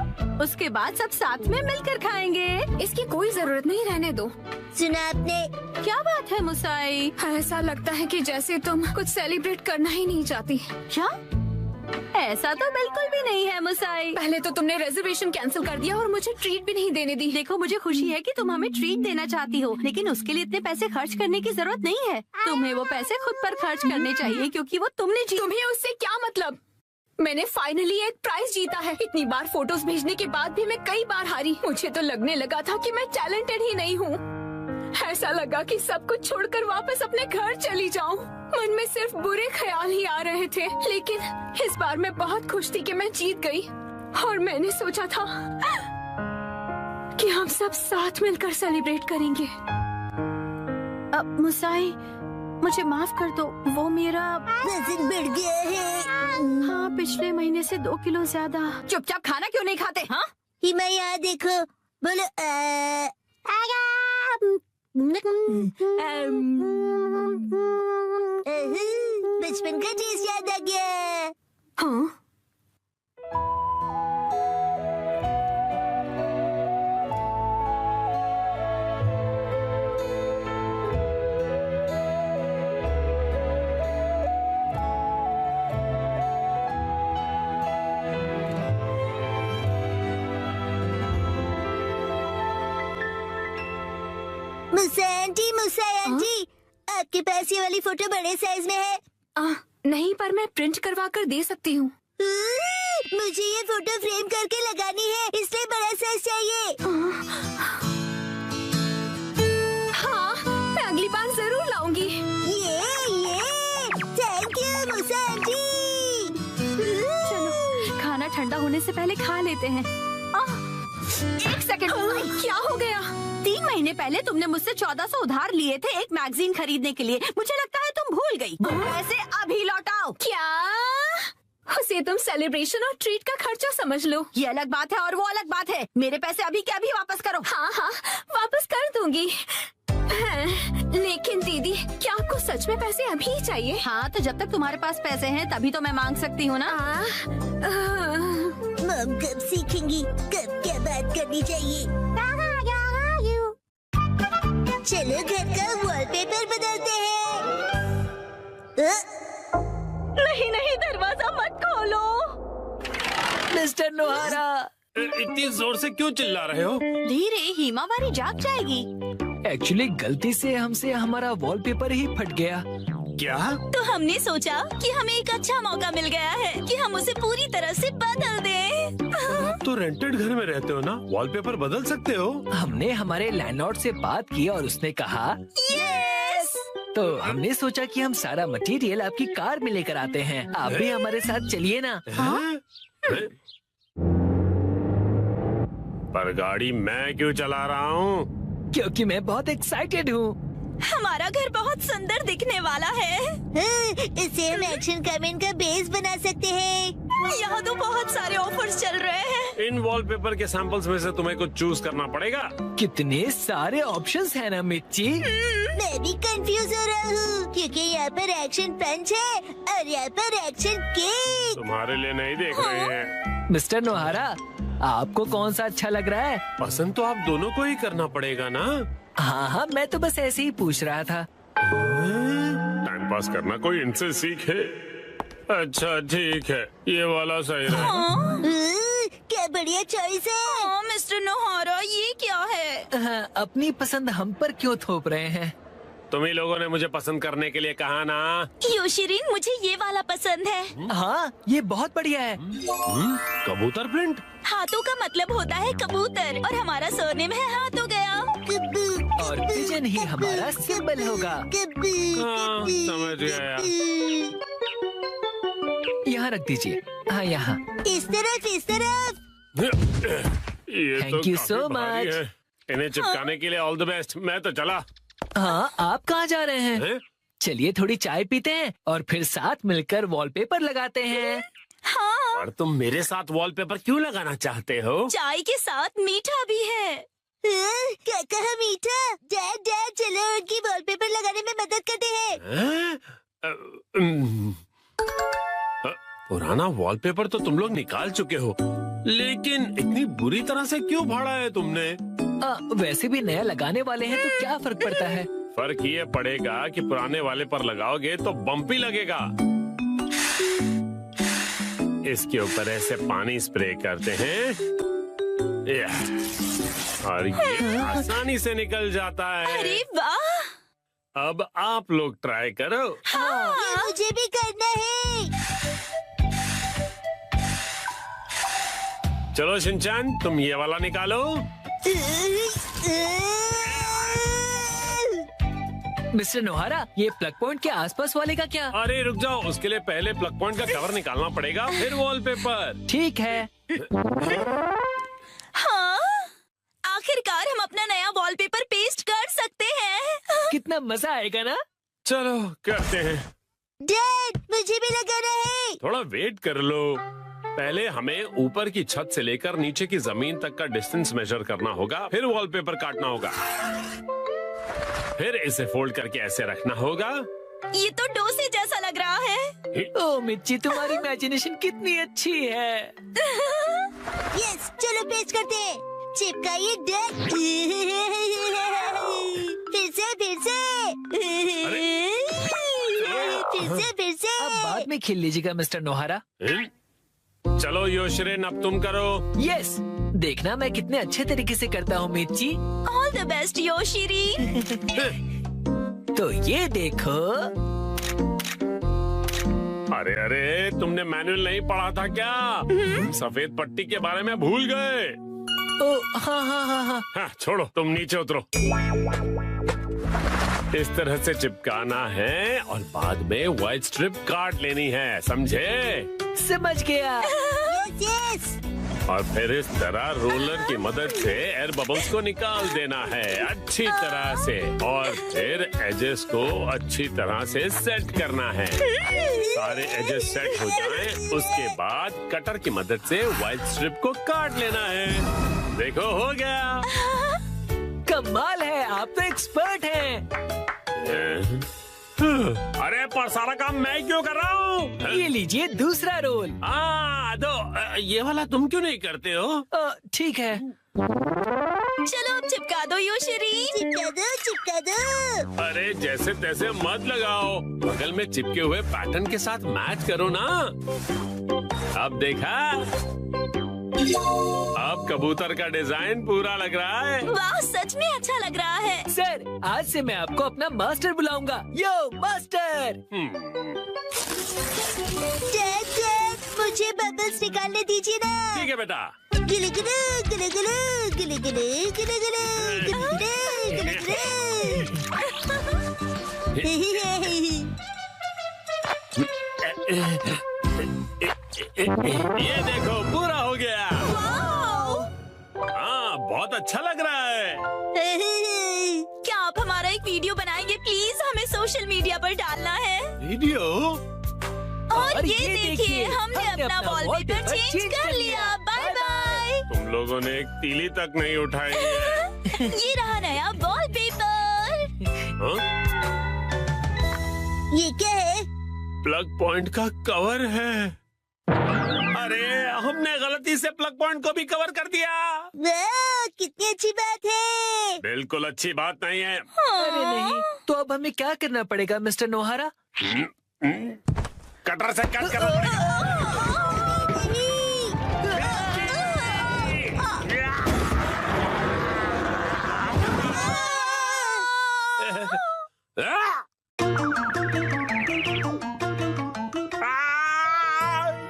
उसके बाद सब साथ में मिलकर खाएंगे। इसकी कोई जरूरत नहीं, रहने दो। सुना आपने? क्या बात है मुसाई? ऐसा लगता है कि जैसे तुम कुछ सेलिब्रेट करना ही नहीं चाहती। क्या? ऐसा तो बिल्कुल भी नहीं है मुसाई। पहले तो तुमने रिजर्वेशन कैंसिल कर दिया और मुझे ट्रीट भी नहीं देने दी। देखो, मुझे खुशी है कि तुम हमें ट्रीट देना चाहती हो, लेकिन उसके लिए इतने पैसे खर्च करने की जरूरत नहीं है। तुम्हें वो पैसे खुद पर खर्च करने चाहिए, क्योंकि वो तुमने तुम्हें उससे क्या मतलब? मैंने फाइनली एक प्राइज जीता है। इतनी बार फोटोज भेजने के बाद भी मैं कई बार हारी। मुझे तो लगने लगा था कि मैं टैलेंटेड ही नहीं हूँ। ऐसा लगा कि सब कुछ छोड़कर वापस अपने घर चली जाऊं। मन में सिर्फ बुरे ख्याल ही आ रहे थे, लेकिन इस बार मैं बहुत खुश थी कि मैं जीत गई। और मैंने सोचा था कि हम सब साथ मिलकर सेलिब्रेट करेंगे। अब मुसाई, मुझे माफ कर दो, वो मेरा वजन बढ़ गया है। हाँ, पिछले महीने से 2 किलो ज्यादा। चुपचाप खाना क्यों नहीं खाते? हाँ, हिमा यहाँ देखो, बोलो बचपन का टेस्ट याद आ गया। हाँ? मुसा आंटी, आपके पास ये वाली फोटो बड़े साइज में है? नहीं, पर मैं प्रिंट करवा कर दे सकती हूँ। मुझे ये फोटो फ्रेम करके लगानी है, इसलिए बड़ा साइज चाहिए। हाँ, मैं अगली बार जरूर लाऊंगी। ये थैंक यू मुसा आंटी। चलो, खाना ठंडा होने से पहले खा लेते हैं। एक सेकंड, क्या हो गया? 3 महीने पहले तुमने मुझसे 1400 उधार लिए थे एक मैगजीन खरीदने के लिए। मुझे लगता है तुम भूल गई। पैसे अभी लौटाओ। क्या? उसे तुम सेलिब्रेशन और ट्रीट का खर्चा समझ लो। ये अलग बात है और वो अलग बात है। मेरे पैसे अभी के अभी वापस करो। हाँ, वापस कर दूंगी। लेकिन दीदी, क्या आपको सच में पैसे अभी ही चाहिए? हाँ, तो जब तक तुम्हारे पास पैसे हैं तभी तो मैं मांग सकती हूँ ना। मम कब सीखेंगी कब क्या बात करनी चाहिए। चलो घर का वॉलपेपर बदलते हैं। नहीं, दरवाजा मत खोलो। मिस्टर नोहारा, इतनी जोर से क्यों चिल्ला रहे हो? धीरे, हिमावारी जाग जाएगी। एक्चुअली गलती से हमसे हमारा वॉलपेपर ही फट गया। क्या? तो हमने सोचा कि हमें एक अच्छा मौका मिल गया है कि हम उसे पूरी तरह से बदल दें। तो रेंटेड घर में रहते हो ना, वॉलपेपर बदल सकते हो। हमने हमारे लैंडलॉर्ड से बात की और उसने कहा यस। तो हमने सोचा कि हम सारा मटेरियल आपकी कार में लेकर आते हैं। आप भी हमारे साथ चलिए ना। पर गाड़ी मैं क्यों चला रहा हूँ? क्योंकि मैं बहुत एक्साइटेड हूँ। हमारा घर बहुत सुंदर दिखने वाला है। इसे हम एक्शन कमेंट का बेस बना सकते हैं। यहाँ तो बहुत सारे ऑफर्स चल रहे हैं। इन वॉलपेपर के सैंपल्स में से तुम्हें कुछ चूज करना पड़ेगा। कितने सारे ऑप्शंस हैं ना मिर्ची। मैं भी कंफ्यूज हो रहा हूँ, क्योंकि यहाँ पर एक्शन पंच है और यहाँ पर एक्शन केक। तुम्हारे लिए नहीं देख रहे हैं। मिस्टर नोहारा, आपको कौन सा अच्छा लग रहा है? पसंद तो आप दोनों को ही करना पड़ेगा ना। हाँ, मैं तो बस ऐसे ही पूछ रहा था। टाइम पास करना कोई इनसे सीखे। अच्छा ठीक है, ये वाला सही है। क्या बढ़िया चॉइस है। हाँ, मिस्टर नोहारा, ये क्या है? हाँ, अपनी पसंद हम पर क्यों थोप रहे हैं? तुम ही लोगों ने मुझे पसंद करने के लिए कहा ना। योशिरीन, मुझे ये वाला पसंद है। हाँ, ये बहुत बढ़िया है। कबूतर प्रिंट। हाथों का मतलब होता है कबूतर और हमारा सरनेम है हाथों गया। और पिजन ही हमारा सिंबल होगा। हाँ, समझ गया। यहाँ रख दीजिए। हाँ, यहाँ। इस तरफ। ये Thank तो you काफी so भारी much. है। इन्हें चिपकाने के लिए ऑल द बेस्ट। मैं तो चला। हाँ, आप कहाँ जा रहे हैं? हैं? चलिए थोड़ी चाय पीते हैं और फिर साथ मिलकर वॉलपेपर लगाते हैं। हाँ, और तुम मेरे साथ वॉलपेपर क्यों लगाना चाहते हो? चाय के साथ मीठा भी है। क्या कहा मीठा? डैड चलो उनकी वॉलपेपर लगाने में मदद करते हैं। हैं? पुराना वॉलपेपर तो तुम लोग निकाल चुके हो, लेकिन इतनी बुरी तरह से क्यों फाड़ा है तुमने? वैसे भी नया लगाने वाले हैं तो क्या फर्क पड़ता है? फर्क ये पड़ेगा कि पुराने वाले पर लगाओगे तो बम्पी लगेगा। इसके ऊपर ऐसे पानी स्प्रे करते हैं और ये आसानी से निकल जाता है। अरे वाह! अब आप लोग ट्राई करो। ये मुझे भी करना है। चलो शिनचैन, तुम ये वाला निकालो। मिस्टर नोहारा, ये प्लग पॉइंट के आसपास वाले का क्या? अरे रुक जाओ, उसके लिए पहले प्लग पॉइंट का कवर निकालना पड़ेगा, फिर वॉलपेपर। ठीक है। हाँ, आखिरकार हम अपना नया वॉलपेपर पेस्ट कर सकते हैं। कितना मजा आएगा ना? चलो करते हैं। डैड मुझे भी लगाना है। थोड़ा वेट कर लो। पहले हमें ऊपर की छत से लेकर नीचे की जमीन तक का डिस्टेंस मेजर करना होगा, फिर वॉलपेपर काटना होगा, फिर इसे फोल्ड करके ऐसे रखना होगा। ये तो डोसे जैसा लग रहा है। ओ मिर्ची, तुम्हारी इमेजिनेशन कितनी अच्छी है। यस, चलो पेस्ट करते हैं। चिपकाइए डैड। फिर से। अब बाद में खेल लीजिएगा मिस्टर नोहारा। चलो योशरेन, अब तुम करो। यस, देखना मैं कितने अच्छे तरीके से करता हूँ मिर्ची। All the best Yoshiri. तो ये देखो। अरे अरे, तुमने मैनुअल नहीं पढ़ा था क्या? सफेद पट्टी के बारे में भूल गए। ओ हाँ हाँ हाँ हाँ। हाँ, छोड़ो, तुम नीचे उतरो। इस तरह से चिपकाना है और बाद में व्हाइट स्ट्रिप काट लेनी है, समझे? समझ गया। यस। और फिर इस तरह रोलर की मदद से एयर बबल्स को निकाल देना है अच्छी तरह से, और फिर एजेस को अच्छी तरह से सेट करना है। सारे एजेस सेट हो जाएं, उसके बाद कटर की मदद से व्हाइट स्ट्रिप को काट लेना है। देखो, हो गया। कमाल है, आप तो एक्सपर्ट हैं। अरे पर सारा काम मैं क्यों कर रहा हूँ? ये लीजिए दूसरा रोल। ये वाला तुम क्यों नहीं करते हो? ठीक है। चलो अब चिपका दो योशिरी। चिपका दो। अरे जैसे तैसे मत लगाओ, बगल में चिपके हुए पैटर्न के साथ मैच करो ना। अब देखा, अब कबूतर का डिजाइन पूरा लग रहा है। वाह, सच में अच्छा लग रहा है। सर, आज से मैं आपको अपना मास्टर बुलाऊंगा। यो मास्टर। डैड, मुझे बबल्स निकालने दीजिए ना। ठीक है बेटा। गिले गिले गिले गिले गिले गिले गिले गिले ये देखो, पूरा हो गया। हाँ, बहुत अच्छा लग रहा है। क्या आप हमारा एक वीडियो बनाएंगे प्लीज? हमें सोशल मीडिया पर डालना है। वीडियो? और ये देखिए, हमने अपना वॉलपेपर चेंज कर लिया। Bye bye. तुम लोगों ने एक तीली तक नहीं उठाई है। ये रहा नया वॉलपेपर। ये क्या है? प्लग पॉइंट का कवर है। अरे, हमने गलती से प्लग पॉइंट को भी कवर कर दिया। वाह, कितनी अच्छी बात है। बिल्कुल अच्छी बात नहीं है। अरे नहीं, तो अब हमें क्या करना पड़ेगा मिस्टर नोहारा? कटर से कट करना पड़ेगा।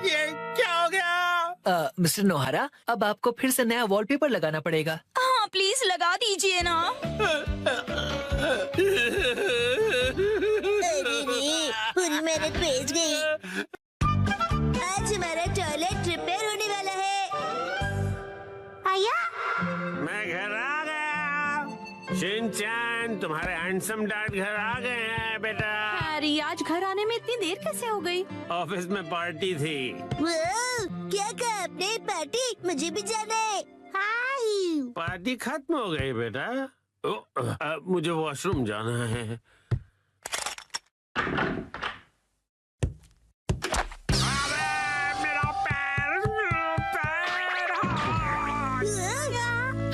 ये क्या हो गया? मिस्टर नोहारा, अब आपको फिर से नया वॉलपेपर लगाना पड़ेगा। हाँ प्लीज, प्लीज लगा दीजिए ना। अरे रे, पूरी मेहनत वेस्ट गई। आज हमारा टॉयलेट रिपेयर होने वाला है। आया? मैं घर आ गया। शिनचैन, तुम्हारे हैंडसम डैड घर आ गए हैं बेटा। हैरी, आज घर आने में इतनी देर कैसे हो गई? ऑफिस में पार्टी थी। वाह, क्या कहा आपने? पार्टी? मुझे भी जाना है। हाय। पार्टी खत्म हो गई बेटा। मुझे वॉशरूम जाना है।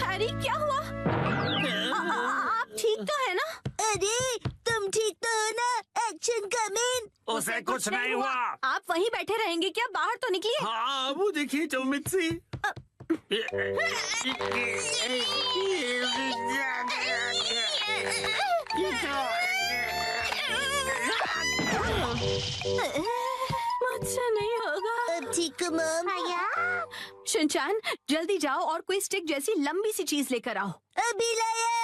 हैरी, क्या हुआ? आप ठीक तो है ना? अरे, तुम ठीक तो हो ना? Action coming. उसे कुछ नहीं हुआ। आप वहीं बैठे रहेंगे क्या? बाहर तो निकलिए। हाँ, वो देखिए चौमित्सी। मुझसे नहीं होगा। अब ठीक हो मॉम? शिनचैन, जल्दी जाओ और कोई स्टिक जैसी लंबी सी चीज लेकर आओ। अभी लाया।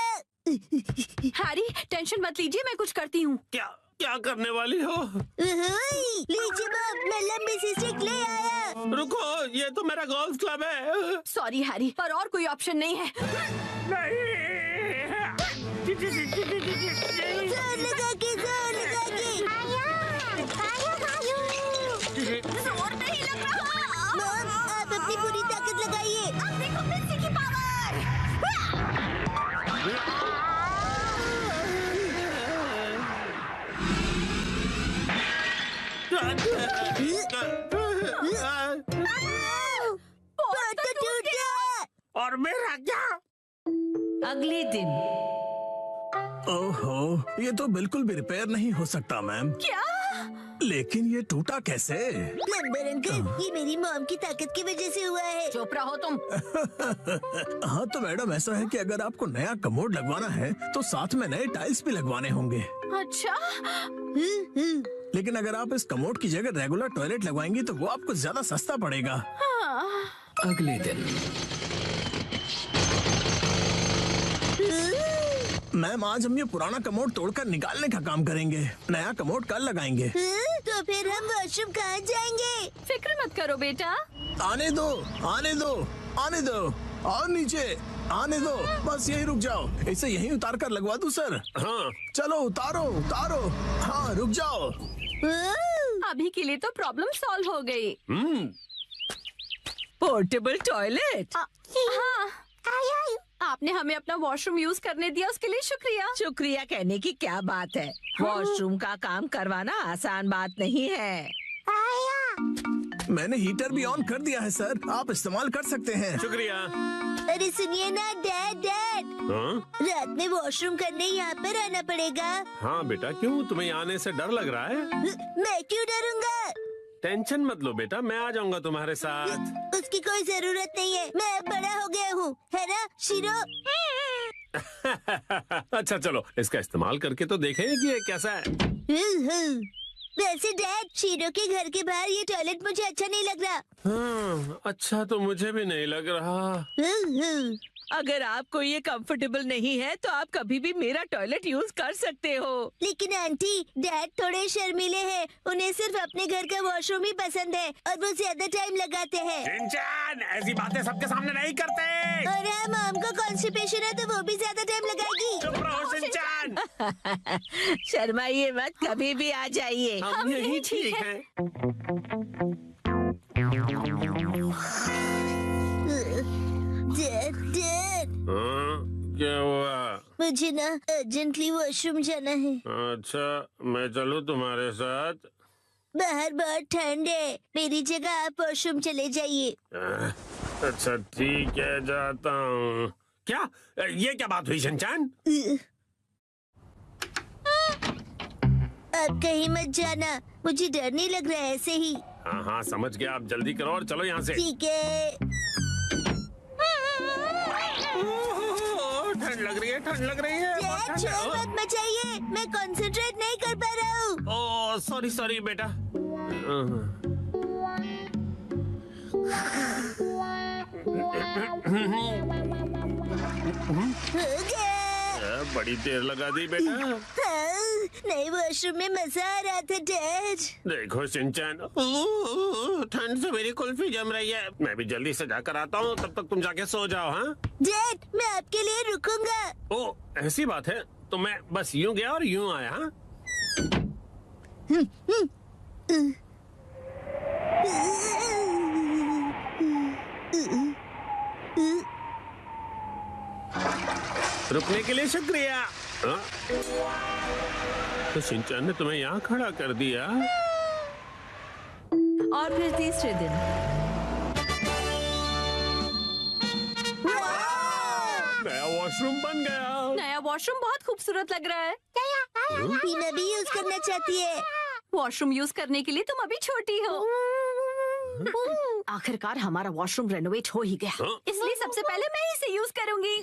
हैरी, टेंशन मत लीजिए, मैं कुछ करती हूँ। क्या क्या करने वाली हो? लीजिए मॉम, मैं लंबी सी स्टिक ले आया। रुको, ये तो मेरा गोल्फ क्लब है। सॉरी हैरी, पर और कोई ऑप्शन नहीं है। जोर लगा के, जोर लगा के। जोर नहीं लग रहा। मॉम, आप अपनी पूरी ताकत लगाइए। अब देखो मिस्सी की पावर। बहुत तो टूट गया। और मेरा क्या? अगले दिन। ओहो, ये तो बिल्कुल भी रिपेयर नहीं हो सकता मैम। क्या? लेकिन ये टूटा कैसे? प्लम्बर अंकल, ये मेरी मॉम की ताकत की वजह से हुआ है। चुप रहो तुम। हाँ तो मैडम, ऐसा है कि अगर आपको नया कमोड लगवाना है तो साथ में नए टाइल्स भी लगवाने होंगे। अच्छा, लेकिन अगर आप इस कमोड की जगह रेगुलर टॉयलेट लगवाएंगी तो वो आपको ज्यादा सस्ता पड़ेगा। हाँ। अगले दिन। मैम, आज हम ये पुराना कमोड तोड़कर निकालने का काम करेंगे। नया कमोड कल लगाएंगे। तो फिर हम वॉशरूम कहाँ जाएंगे? फिक्र मत करो बेटा। आने दो, आने दो, आने दो। और नीचे आने दो। बस यही रुक जाओ। इसे यहीं उतार कर लगवा दूं सर? हाँ। चलो उतारो, उतारो। हाँ, रुक जाओ। अभी के लिए तो प्रॉब्लम सॉल्व हो गई। Portable toilet. हाँ, आपने हमें अपना वॉशरूम यूज करने दिया, उसके लिए शुक्रिया। शुक्रिया कहने की क्या बात है? वॉशरूम का काम करवाना आसान बात नहीं है। मैंने हीटर भी ऑन कर दिया है सर, आप इस्तेमाल कर सकते हैं। शुक्रिया। अरे सुनिए ना डैड, रात में वॉशरूम करने यहाँ पर आना पड़ेगा। हाँ बेटा, क्यों? तुम्हें यहाँ आने से डर लग रहा है? मैं क्यों डरूंगा? टेंशन मत लो बेटा, मैं आ जाऊंगा तुम्हारे साथ। उसकी कोई जरूरत नहीं है, मैं अब बड़ा हो गया हूँ, है ना शीरो? अच्छा चलो, इसका इस्तेमाल करके तो देखें कि ये कैसा है। वैसे डैड, शीरो के घर के बाहर ये टॉयलेट मुझे अच्छा नहीं लग रहा। हाँ, अच्छा तो मुझे भी नहीं लग रहा। अगर आपको ये कंफर्टेबल नहीं है तो आप कभी भी मेरा टॉयलेट यूज कर सकते हो। लेकिन आंटी, डैड थोड़े शर्मीले हैं, उन्हें सिर्फ अपने घर का वॉशरूम ही पसंद है और वो ज्यादा टाइम लगाते हैं। शिनचैन, ऐसी बातें सबके सामने नहीं करते। और हाँ, मॉम को कॉन्स्टिपेशन है तो वो भी ज्यादा टाइम लगाएगी। चुप रहो शिनचैन। शर्माइए मत, कभी भी आ जाइए। हम यही ठीक है। डैड, क्या हुआ? मुझे ना अर्जेंटली वॉशरूम जाना है। अच्छा, मैं चलूं तुम्हारे साथ? बाहर बहुत ठंड है, मेरी जगह आप वॉशरूम चले जाइए। अच्छा ठीक है, जाता हूँ। क्या? ये क्या बात हुई शिनचैन? आप कहीं मत जाना, मुझे डर नहीं लग रहा है ऐसे ही। हाँ हाँ समझ गया, आप जल्दी करो और चलो यहाँ से। ठीक है। ठंड लग रही है, ठंड लग रही है। डैड, शोर मत मचाइए, मैं कंसंट्रेट नहीं कर पा रहा हूँ। ओह सॉरी सॉरी बेटा। हो गया। बड़ी देर लगा दी बेटा। हाँ, नए वॉशरूम में मजा आ रहा था डैड। देखो शिनचैन, ठंड से मेरी कुल्फी जम रही है। मैं भी जल्दी से जाकर आता हूँ, तब तक तुम जाके सो जाओ। हाँ डैड, मैं आपके लिए रुकूंगा। ओ, ऐसी बात है तो मैं बस यूं गया और यूं आया। हाँ रुकने के लिए शुक्रिया। हाँ? तो शिनचैन ने तुम्हें यहाँ खड़ा कर दिया। और फिर तीसरे दिन नया वॉशरूम बन गया। नया वॉशरूम बहुत खूबसूरत लग रहा है। पीना भी यूज करना चाहती है। वॉशरूम यूज करने के लिए तुम अभी छोटी हो। आखिरकार हमारा वॉशरूम रेनोवेट हो ही गया, इसलिए सबसे पहले मैं इसे यूज करूंगी।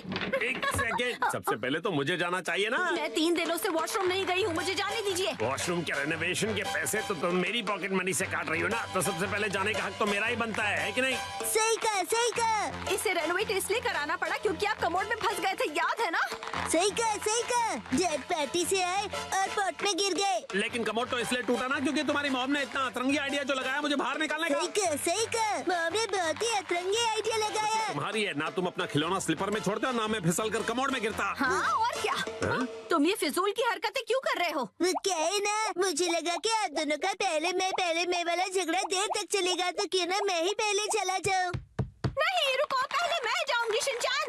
एक सेकेंड, सबसे पहले तो मुझे जाना चाहिए ना। मैं 3 दिनों से वॉशरूम नहीं गई हूँ, मुझे जाने दीजिए। वॉशरूम के रेनोवेशन के पैसे तो तुम मेरी पॉकेट मनी से काट रही हो ना, तो सबसे पहले जाने का हक तो मेरा ही बनता है कि नहीं? सही कहा, सही कहा। इसे रेनोवेट इसलिए कराना पड़ा क्योंकि आप कमोड में फंस गए थे, याद है ना? सही कहा, सही कहा। डैड पार्टी से आए और पॉट में गिर गए। लेकिन कमोड तो इसलिए टूटा ना क्योंकि तुम्हारी मॉम ने इतना अतरंगी आइडिया जो लगाया मुझे बाहर निकालने का। सही कहा, सही कहा। मॉम ने बहुत ही अतरंगी आइडिया लगाया। तुम्हारी है ना, तुम अपना खिलौना स्लीपर में छोड़ते हो ना, मैं फिसल कर कमोड में गिरता। हाँ और क्या? हाँ? तुम ये फिजूल की हरकतें क्यों कर रहे हो? वो क्या है ना, मुझे लगा कि आप दोनों का पहले मैं वाला झगड़ा देर तक चलेगा, तो क्यों ना मैं ही पहले चला जाऊं। नहीं रुको, पहले मैं जाऊंगी शिनचैन।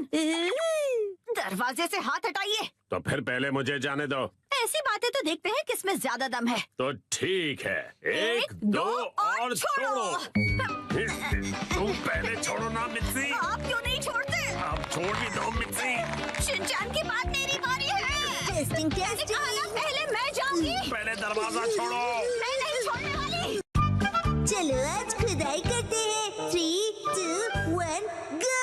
दरवाजे से हाथ हटाइए। तो फिर पहले मुझे जाने दो। ऐसी बातें तो देखते हैं किसमें ज्यादा दम है। तो ठीक है, 1 2 और छोड़ो। तुम पहले छोड़ो ना मित्सी। आप क्यों नहीं छोड़ते? आप छोड़ भी दो मित्सी। शिनचैन की बात मेरी बारी है। Testing testing. पहले मैं जाऊंगी। पहले दरवाजा छोड़ो। मैं नहीं छोड़ने वाली। चलो आज खुदाई करते हैं। 3 2 1 गो।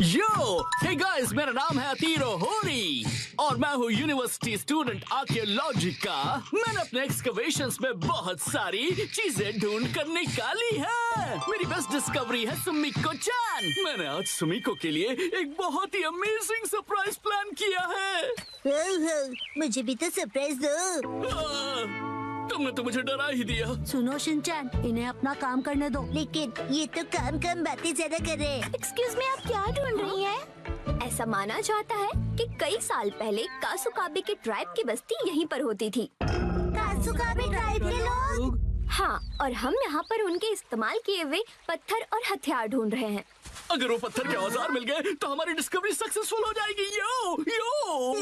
यो, हे गाइस, मेरा नाम है अतीरो होरी और मैं हूँ यूनिवर्सिटी स्टूडेंट आर्कियोलॉजी का। मैंने अपने एक्सकवेशंस में बहुत सारी चीजें ढूंढ कर निकाली है। मेरी बेस्ट डिस्कवरी है सुमिको चान। मैंने आज सुमिको के लिए एक बहुत ही अमेजिंग सरप्राइज प्लान किया है। हो, मुझे भी तो सरप्राइज दो। तुमने तो मुझे डरा ही दिया। सुनो शिनचैन, इन्हें अपना काम करने दो। लेकिन ये तो काम बातें ज्यादा कर रहे हैं। एक्सक्यूज मी, आप क्या ढूंढ रही हैं? ऐसा माना जाता है कि कई साल पहले कासुकाबे के ट्राइब की बस्ती यहीं पर होती थी। कासुकाबे ट्राइब के लोग? हाँ, और हम यहाँ पर उनके इस्तेमाल किए हुए पत्थर और हथियार ढूंढ रहे हैं। अगर वो पत्थर के औजार मिल गए तो हमारी डिस्कवरी सक्सेसफुल हो जाएगी। यो यो।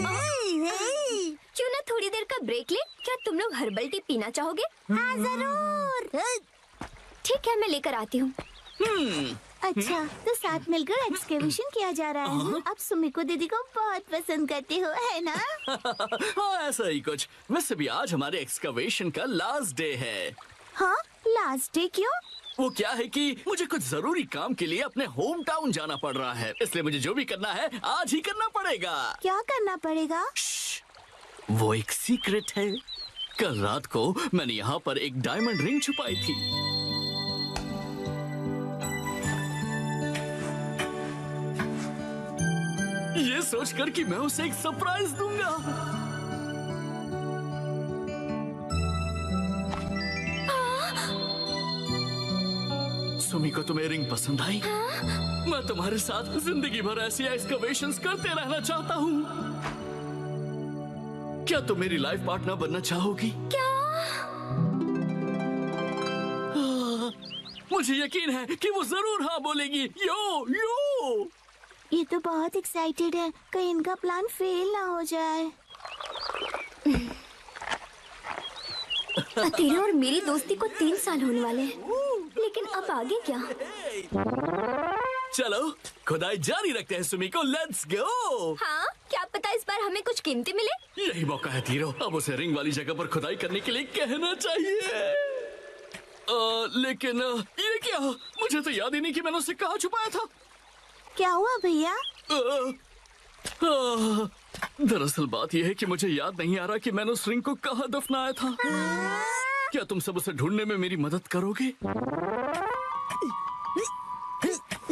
क्यों ना थोड़ी देर का ब्रेक ले? क्या तुम लोग हर्बल टी पीना चाहोगे? हाँ जरूर। ठीक है, मैं लेकर आती हूँ। अच्छा, तो साथ मिलकर एक्सकेवेशन किया जा रहा है। आप सुमिको दीदी को बहुत पसंद करते हो, है ना? हाँ, ऐसा ही कुछ। वैसे भी आज हमारे एक्सकवेशन का लास्ट डे है। हाँ, लास्ट डे क्यों? वो क्या है कि मुझे कुछ जरूरी काम के लिए अपने होम टाउन जाना पड़ रहा है, इसलिए मुझे जो भी करना है आज ही करना पड़ेगा। क्या करना पड़ेगा? वो एक सीक्रेट है। कल रात को मैंने यहाँ पर एक डायमंड रिंग छुपाई थी। ये सोचकर कि मैं उसे एक सरप्राइज दूंगा। सुमी को तुम्हें रिंग पसंद आई? मैं तुम्हारे साथ जिंदगी भर ऐसी एक्सकवेशंस करते रहना चाहता हूँ। क्या तुम मेरी लाइफ पार्टनर बनना चाहोगी? क्या? मुझे यकीन है कि वो जरूर हाँ बोलेगी। यो यो। ये तो बहुत एक्साइटेड है, कहीं इनका प्लान फेल ना हो जाए। अतीरो और मेरी दोस्ती को 3 साल होने वाले हैं, लेकिन अब आगे क्या? चलो खुदाई जारी रखते हैं सुमिको, लेट्स गो। हाँ, क्या पता इस बार हमें कुछ कीमती मिले। यही मौका है तीरो, अब उसे रिंग वाली जगह पर खुदाई करने के लिए कहना चाहिए। लेकिन ये क्या? मुझे तो याद ही नहीं कि मैंने उसे कहाँ छुपाया था। क्या हुआ भैया? दरअसल बात यह है कि मुझे याद नहीं आ रहा कि मैंने उस रिंग को कहाँ दफनाया था। क्या तुम सब उसे ढूंढने में मेरी मदद करोगे?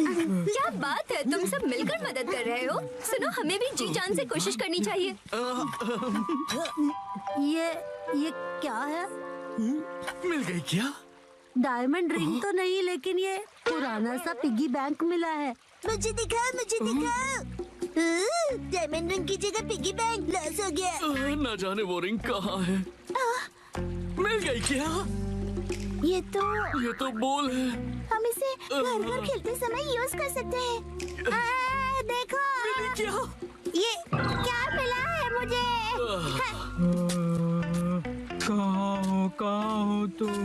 क्या बात है, तुम सब मिलकर मदद कर रहे हो। सुनो, हमें भी जी जान से कोशिश करनी चाहिए। ये क्या है? मिल गई क्या? डायमंड रिंग तो नहीं, लेकिन ये पुराना सा पिगी बैंक मिला है। मुझे दिखाओ, मुझे दिखाओ। डायमंड रिंग की जगह पिगी बैंक लॉस हो गया। न जाने वो रिंग कहाँ है। मिल गई क्या? ये तो बोल है। हम इसे घर घर खेलते समय यूज कर सकते हैं। देखो क्या? ये क्या मिला है मुझे? कहाँ हो तुम?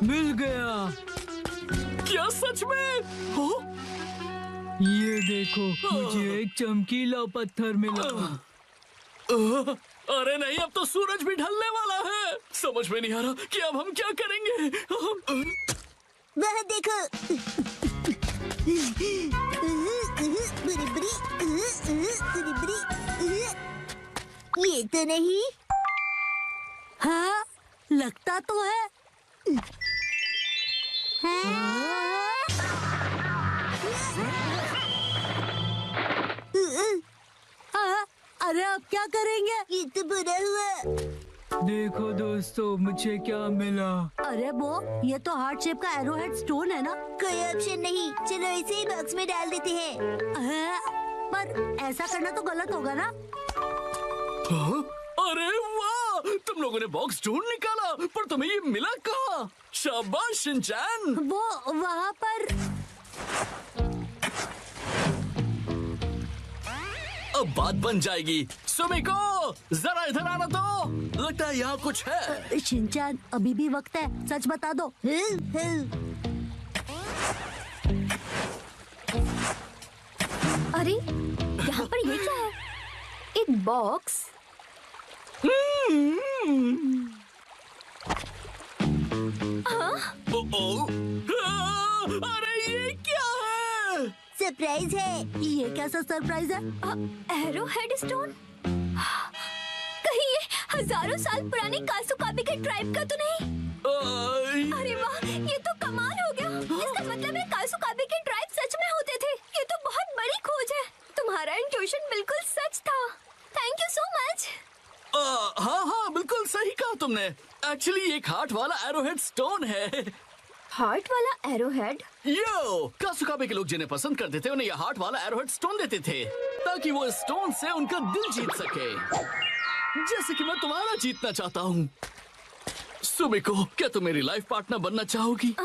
मिल गया। क्या सच में? हो? ये देखो, मुझे एक चमकीला पत्थर मिला। अरे नहीं, अब तो सूरज भी ढलने वाला है। समझ में नहीं आ रहा कि अब हम क्या करेंगे। वह देखो। ये तो नहीं। हाँ, लगता तो है। अरे अब क्या करेंगे? ये तो बुरा हुआ। देखो दोस्तों, मुझे क्या मिला। अरे वो, ये तो हार्ट शेप का एरोहेड स्टोन है ना? कोई ऑप्शन नहीं, चलो इसे ही बॉक्स में डाल देते हैं। पर ऐसा करना तो गलत होगा ना? अरे वाह, तुम लोगों ने बॉक्स ढूंढ निकाला, पर तुम्हें ये मिला कहाँ? शाबाश शिनचैन। वो वहाँ पर। अब बात बन जाएगी। सुमिको, जरा इधर आना तो। लगता है यहाँ कुछ है। शिनचैन, अभी भी वक्त है, सच बता दो। अरे यहाँ पर ये क्या है? एक बॉक्स। अरे ये क्या है? सरप्राइज है। ये कैसा सरप्राइज है? Arrow head stone? कहीं ये हजारों साल पुरानी कासुकाबी के ट्राइब का तो नहीं? अरे वाह, ये तो कमाल हो गया। इसका मतलब है कासुकाबी के ट्राइब सच में होते थे। ये तो बहुत बड़ी खोज है। तुम्हारा इंट्यूशन बिल्कुल सच था। Thank you so much. हाँ, बिल्कुल सही कहा तुमने। एक्चुअली एक हार्ट वाला एरोहेड स्टोन है। हार्ट वाला एरोहेड? यो, कासुकाबे के लोग जिन्हें पसंद करते थे उन्हें यह हार्ट वाला एरोहेड स्टोन देते थे, ताकि वो स्टोन से उनका दिल जीत सके, जैसे कि मैं तुम्हारा जीतना चाहता हूँ। सुमिको, क्या तुम मेरी लाइफ पार्टनर बनना चाहोगी?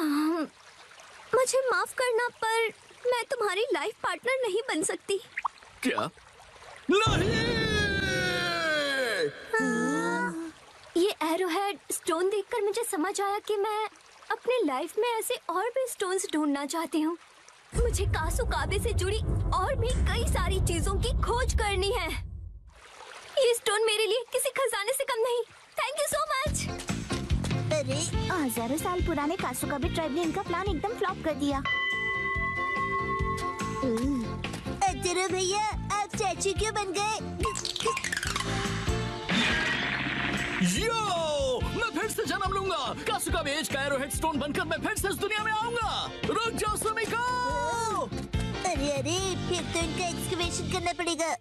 मुझे माफ करना, पर मैं तुम्हारी लाइफ पार्टनर नहीं बन सकती। क्या? नहीं! ये एरोहेड स्टोन देखकर मुझे समझ आया कि मैं अपने लाइफ में ऐसे और भी स्टोन्स ढूंढना चाहती हूँ। मुझे कासुकाबे से जुड़ी और भी कई सारी चीजों की खोज करनी है। ये स्टोन मेरे लिए किसी खजाने से कम नहीं। Thank you so much. अरे, हजारों साल पुराने कासुकाबे ट्राइब ने इनका प्लान एकदम फ्लॉप कर दिया। अतरो भैया, आप चाचू क्यों बन गए? यो, मैं फिर से जन्म लूंगा। कासुकाबे एज का एरोहेड स्टोन बनकर मैं फिर से इस दुनिया में आऊंगा। रुक जाओ सुमिको। अरे, फिर तो इनका एक्सकवेशन करना पड़ेगा।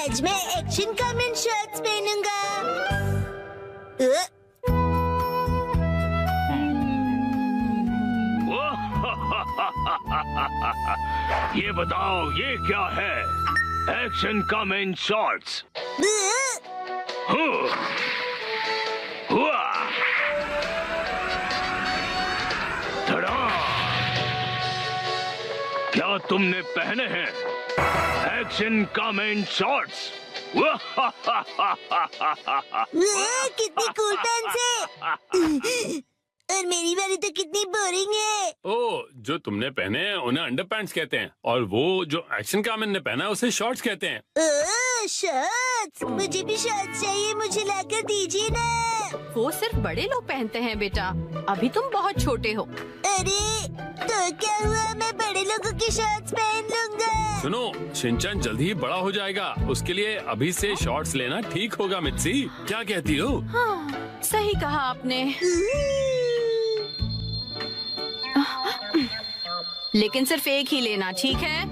आज मैं एक्शन कमेंट शॉर्ट्स पहनूंगा। ये बताओ ये क्या है? Action comment shorts. क्या तुमने पहने हैं एक्शन कमेंट शॉर्ट्स? कितनी कूल पैंट्स है। और मेरी वाली तो कितनी बोरिंग है। ओ, जो तुमने पहने हैं उन्हें अंडर पैंट्स कहते हैं, और वो जो एक्शन कामन ने पहना है उसे शॉर्ट्स कहते हैं। ओह, शॉर्ट्स। मुझे भी शॉर्ट्स चाहिए, मुझे लाकर दीजिए ना। वो सिर्फ बड़े लोग पहनते हैं बेटा, अभी तुम बहुत छोटे हो। अरे तो क्या हुआ, मैं बड़े लोगों की शॉर्ट्स पहन लूंगा। सुनो, शिनचैन जल्दी ही बड़ा हो जाएगा, उसके लिए अभी से शॉर्ट्स लेना ठीक होगा। मित्सी, क्या कहती हो? हाँ, सही कहा आपने। लेकिन सिर्फ एक ही लेना, ठीक है?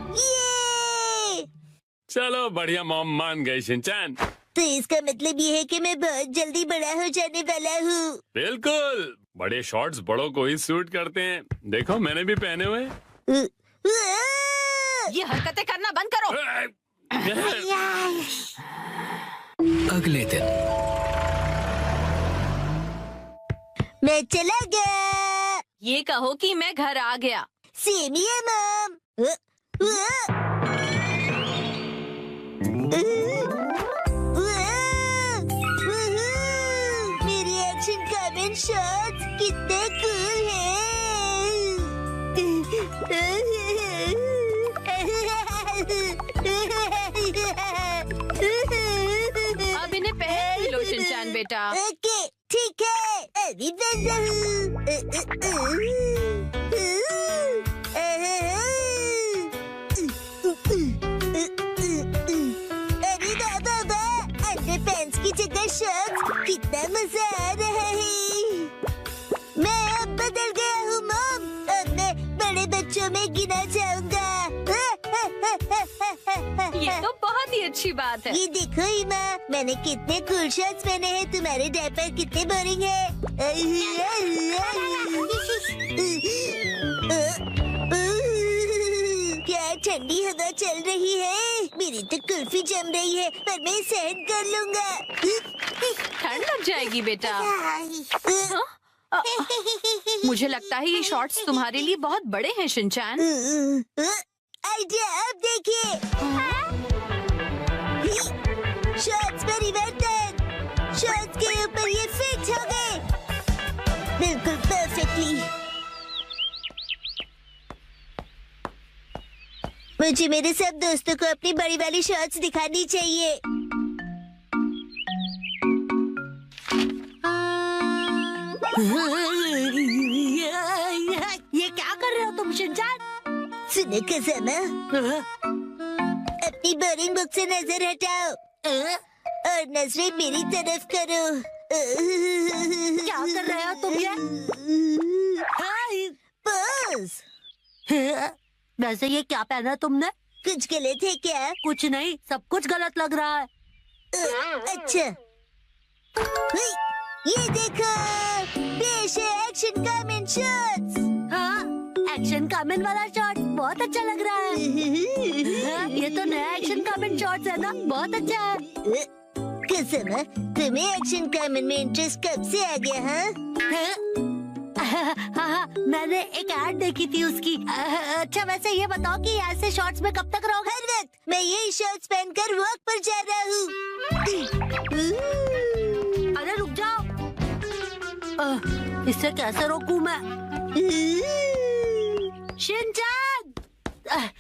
चलो बढ़िया, मॉम मान गई शिनचैन। तो इसका मतलब ये है कि मैं बहुत जल्दी बड़ा हो जाने वाला हूँ। बिल्कुल, बड़े शॉर्ट्स बड़ों को ही सूट करते हैं। देखो मैंने भी पहने हुए। ये हरकतें करना बंद करो। अगले दिन मैं चला गया। ये कहो कि मैं घर आ गया। सेम ही है मॉम। मेरी एक्शन कमेंट शॉट्स कितने कूल हैं। अब इन्हें पहन लो शिनचैन बेटा। ओके, ठीक है, अभी पहनता हूँ। अरे बाबा, अंडर पैंट्स की जगह शॉर्ट्स, कितना मजा आ रहा है। मैं अब बदल गया हूँ मॉम, अब मैं बड़े बच्चों में गिना जाऊंगा। ये तो बहुत ही अच्छी बात है। ये देखो ईमा, मैंने कितने कूल शॉर्ट्स पहने हैं। तुम्हारे डायपर कितने बोरिंग है। क्या ठंडी हवा चल रही है। मेरी तो कुल्फी जम रही है, पर मैं सहन कर लूंगा। ठंड लग जाएगी बेटा। मुझे लगता है ये शॉर्ट्स तुम्हारे लिए बहुत बड़े हैं शिनचैन। आइडिया, अब देखिए। शॉर्ट्स परिवर्तन, शॉर्ट्स के ऊपर ये फिट हो गए बिल्कुल परफेक्टली। मुझे मेरे सब दोस्तों को अपनी बड़ी वाली शॉर्ट्स दिखानी चाहिए। ये क्या कर रहे हो तुम शिनचैन? सुनो कज़ामा, अपनी बोरिंग बुक से नजर हटाओ और नजरें मेरी तरफ करो। क्या कर रहे हो तुम ये? बस। वैसे ये क्या पहना तुमने? कुछ गलत है क्या? कुछ नहीं, सब कुछ गलत लग रहा है। अच्छा, ये देखो, पेश है एक्शन कमेंट शॉट्स। हाँ, एक्शन कमेंट वाला शॉट बहुत अच्छा लग रहा है। हाँ, ये तो नया एक्शन कमेंट शॉट्स है ना, बहुत अच्छा है। कज़ामा, तुम्हें एक्शन कमेंट में इंटरेस्ट कब से आ गया? हाँ, मैंने एक ऐड देखी थी उसकी। अच्छा, वैसे ये बताओ कि ऐसे शॉर्ट्स में कब तक रहोगे? हर वक्त मैं यही शॉर्ट्स पहनकर वॉक पर जा रहा हूँ। अरे रुक जाओ, इससे कैसे रोकूं मैं? शिनचैन,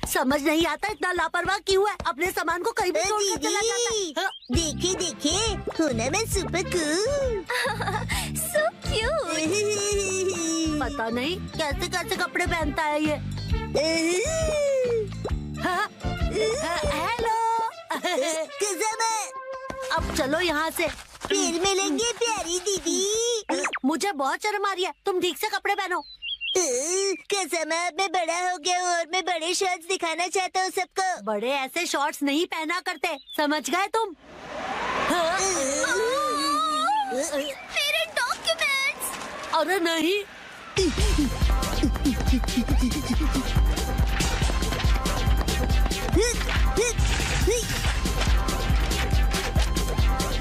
समझ नहीं आता इतना लापरवाह क्यों है। अपने सामान को कहीं भी छोड़कर चला जाता है। देखिए देखिए, हूँ ना मैं सुपर कूल। So cute. पता नहीं कैसे कैसे कपड़े पहनता है ये। हेलो कज़ामा, अब चलो यहाँ से। फिर मिलेंगे प्यारी दीदी। मुझे बहुत शर्म आ रही है, तुम ठीक से कपड़े पहनो। कसम है, मैं बड़ा हो गया हूँ और मैं बड़े शॉर्ट्स दिखाना चाहता हूँ सबको। बड़े ऐसे शॉर्ट्स नहीं पहना करते, समझ गए तुम? मेरे डॉक्यूमेंट्स। अरे नहीं।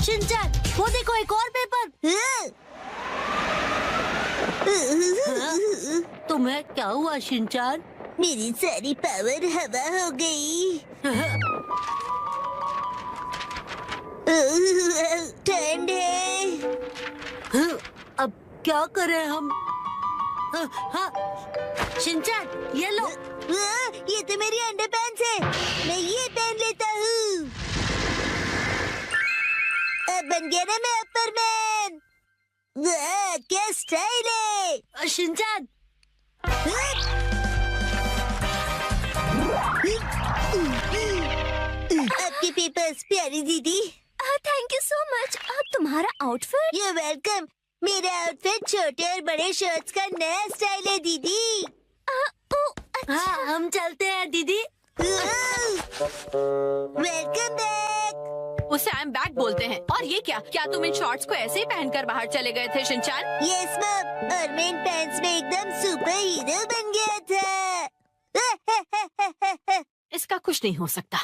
शिनचैन, वो देखो एक और पेपर। तुम्हें क्या हुआ शिनचैन? मेरी सारी पावर हवा हो गई। ठंड है। अब क्या करें हम? हाँ, शिनचैन, ये लो। ये तो मेरी अंडरपैंट्स है, मैं ये पहन लेता हूँ। अब बन गया ना मैं अपर-मैन। वाह, क्या स्टाइल है। शिनचैन, आपके पेपर्स प्यारी दीदी। Thank you so much. तुम्हारा आउटफिट? You welcome. मेरा आउटफिट छोटे और बड़े शर्ट्स का नया स्टाइल है दीदी। हाँ, हम चलते हैं दीदी। Welcome back. उसे आई एम बैक बोलते हैं। और ये क्या तुम इन शॉर्ट्स को ऐसे ही पहनकर बाहर चले गए थे शिनचैन? यस मैम, और मैं इन पैंट्स में एकदम सुपर हीरो बन गया था। इसका कुछ नहीं हो सकता।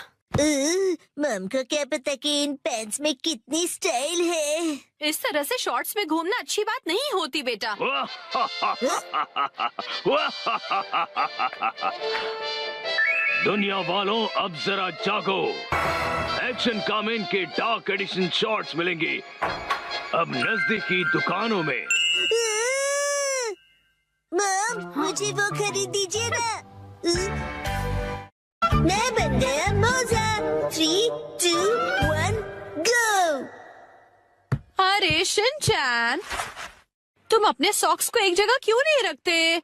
मम को क्या पता कि इन पैंट्स में कितनी स्टाइल है। इस तरह से शॉर्ट्स में घूमना अच्छी बात नहीं होती बेटा। दुनिया वालों, अब जरा जागो। एक्शन कामेन के डार्क एडिशन शॉर्ट्स मिलेंगे अब नजदीकी दुकानों में। मम, मुझे वो खरीद दीजिए ना। मैं बन गया मोजा। 3, 2, 1, गो। अरे शिनचैन, तुम अपने सॉक्स को एक जगह क्यों नहीं रखते?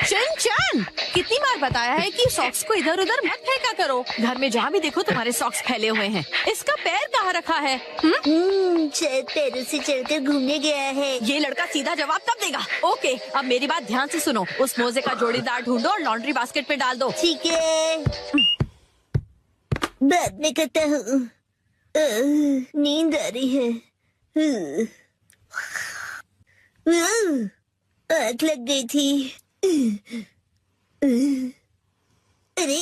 शिनचैन, कितनी बार बताया है कि सॉक्स को इधर उधर मत फेंका करो। घर में जहाँ भी देखो तुम्हारे सॉक्स फैले हुए हैं। इसका पैर कहाँ रखा है? शायद पैरों से चलकर घूमने गया है। ये लड़का सीधा जवाब तब देगा। ओके, अब मेरी बात ध्यान से सुनो। उस मोजे का जोड़ीदार ढूंढो और लॉन्ड्री बास्केट में डाल दो। ठीक है, बाद में करता हूँ। नींद आ रही है। आग लग गई थी। अरे,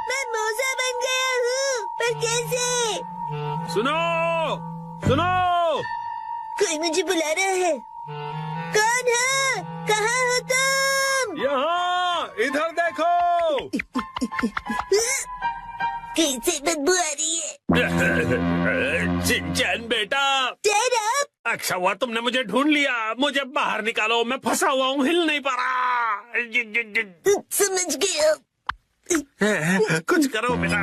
मैं मोजा बन गया हूँ, पर कैसे? सुनो, सुनो। कोई मुझे बुला रहा है। कौन है? कहाँ हो तुम? यहाँ, इधर देखो। कैसे बदबू आ रही है? शिनचैन बेटा। Shut up! अच्छा हुआ तुमने मुझे ढूंढ लिया। मुझे बाहर निकालो, मैं फंसा हुआ हूँ, हिल नहीं पा रहा। समझ गया। कुछ करो बेटा।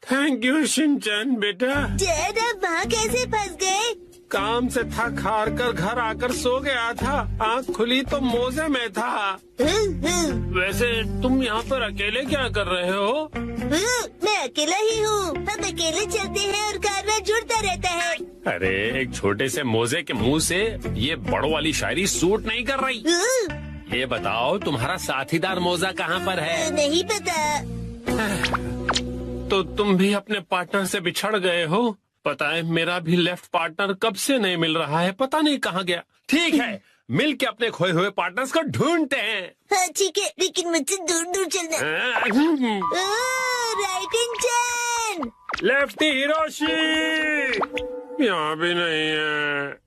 थैंक यू शिनचैन बेटा। डैड, आप वहाँ कैसे फंस गए? काम से थक हार कर घर आकर सो गया था। आँख खुली तो मोजे में था। वैसे तुम यहाँ पर अकेले क्या कर रहे हो? मैं अकेला ही हूँ। हम अकेले चलते हैं और कारवा जुड़ता रहता है। अरे, एक छोटे से मोजे के मुंह से ये बड़ों वाली शायरी सूट नहीं कर रही। ये बताओ, तुम्हारा साथीदार मोजा कहाँ पर है? नहीं पता। तो तुम भी अपने पार्टनर से बिछड़ गए हो? पता है, मेरा भी लेफ्ट पार्टनर कब से नहीं मिल रहा है, पता नहीं कहाँ गया। ठीक है, मिल के अपने खोए हुए पार्टनर्स को ढूंढते हैं। हाँ ठीक है, लेकिन मुझसे दूर दूर चलना। राइटिंग चैन। लेफ्टी हिरोशी यहाँ भी नहीं है।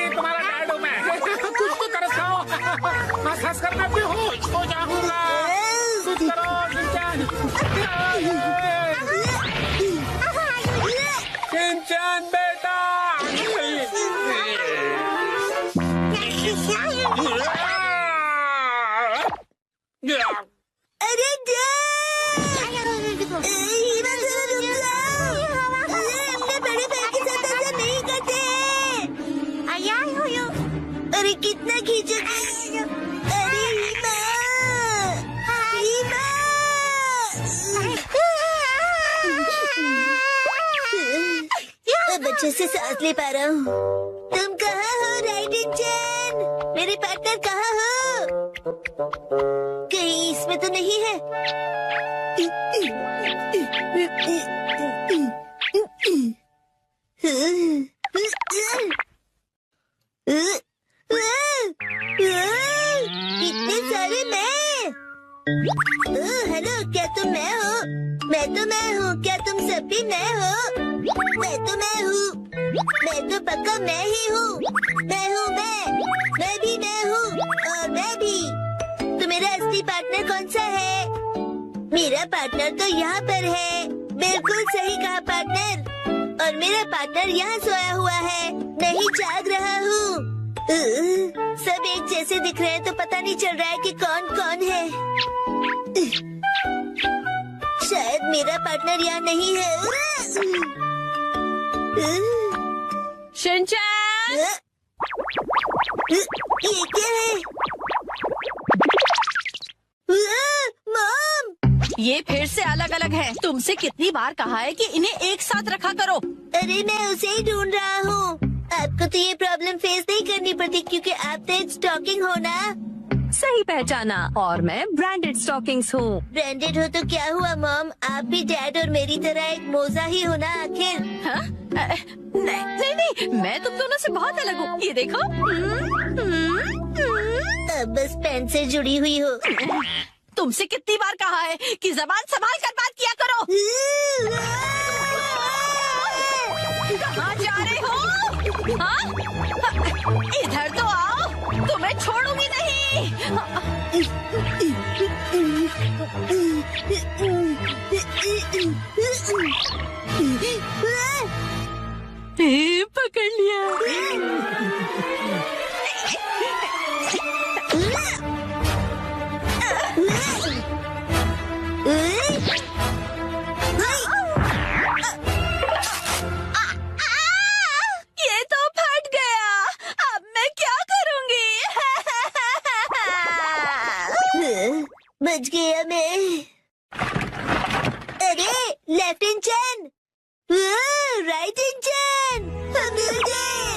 तुम्हारा डैड हूँ मैं। कुछ तो कर खाओ, हंस कर मैं बेहोश हो जाऊंगा। कुछ करो शिनचैन। शिनचैन बेटा। अरे हीरा जरा रुक जाओ। अपने बड़े भाई के साथ ऐसा नहीं करते। अरे कितना खींचोगे? अरे हीरा, हीरा। अब अच्छे से सांस ले पा रहा हूँ। तुम कहाँ हो राइडिंग चैन? मेरे पार्टनर कहाँ हो? कहीं इसमें तो नहीं है। इतने सारे मैं। हेलो, क्या तुम मैं हो? मैं तो मैं हूँ। क्या तुम सब भी मैं हो? मैं तो मैं हूँ। मैं तो पक्का मैं ही हूँ। मैं हूँ मैं भी मैं हूँ और मैं भी। तो मेरा असली पार्टनर कौन सा है? मेरा पार्टनर तो यहाँ पर है। बिल्कुल सही कहा पार्टनर। और मेरा पार्टनर यहाँ सोया हुआ है, नहीं जाग रहा हूँ। सब एक जैसे दिख रहे हैं तो पता नहीं चल रहा है कि कौन कौन है। शायद मेरा पार्टनर यहाँ नहीं है। शिनचैन! ये क्या है? मॉम! ये फिर से अलग अलग है। तुमसे कितनी बार कहा है कि इन्हें एक साथ रखा करो। अरे मैं उसे ही ढूंढ रहा हूँ। आपको तो ये प्रॉब्लम फेस नहीं करनी पड़ती क्योंकि आप तो एक स्टॉकिंग हो ना। सही पहचाना। और मैं ब्रांडेड स्टॉकिंग्स हूँ। ब्रांडेड हो तो क्या हुआ मॉम? आप भी डैड और मेरी तरह एक मोजा ही हो ना आखिर। हाँ? नहीं नहीं, मैं तुम दोनों से बहुत अलग हूँ। ये देखो। अब बस पेन से जुड़ी हुई हो। तुमसे कितनी बार कहा है कि जबान संभाल कर बात किया करो। कहाँ जा रहे हो? हाँ? इधर तो आओ, तुम्हें छोड़ूंगी नहीं। पकड़ लिया। ये तो फट गया। अब मैं क्या करूंगी? बच गया मैं। अरे लेफ्ट हैंड चैन, राइट हैंड चैन, हम मिल गए।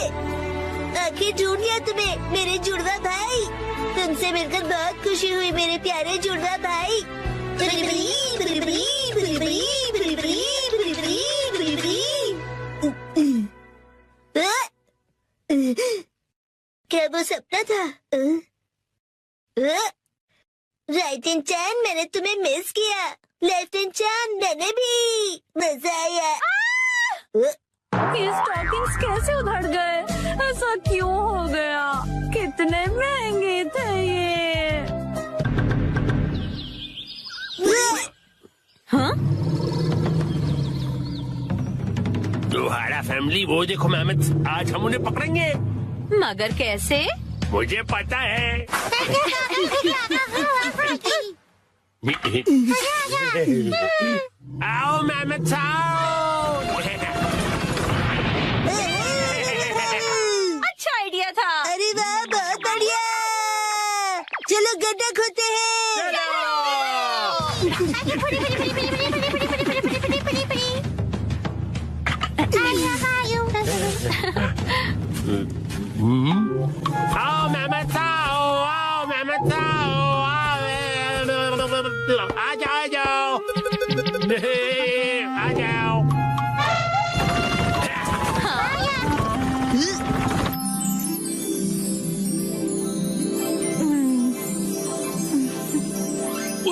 आखिर ढूंढ लिया तुम्हें मेरे जुड़वा भाई। तुमसे मिलकर बहुत खुशी हुई मेरे प्यारे जुड़वा भाई। क्या वो सपना था? राइट हैंड चैन, मैंने तुम्हें मिस किया। लेफ्ट हैंड चैन, मैंने भी। मजा आया। ये स्टॉकिंग्स कैसे उधड़ गए? ऐसा क्यों हो गया? कितने महंगे थे ये। हाँ? तुम्हारा फैमिली वो देखो मेहमद, आज हम उन्हें पकड़ेंगे। मगर कैसे? मुझे पता है। आओ मेहमद साहब। अच्छा आइडिया था। अरे वाह, बहुत बढ़िया। चलो गड्ढा खोदते हैं। आओ मेहमद साहब, आओ मेहमद साहब, आ जाओ, आ जाओ, आ जाओ।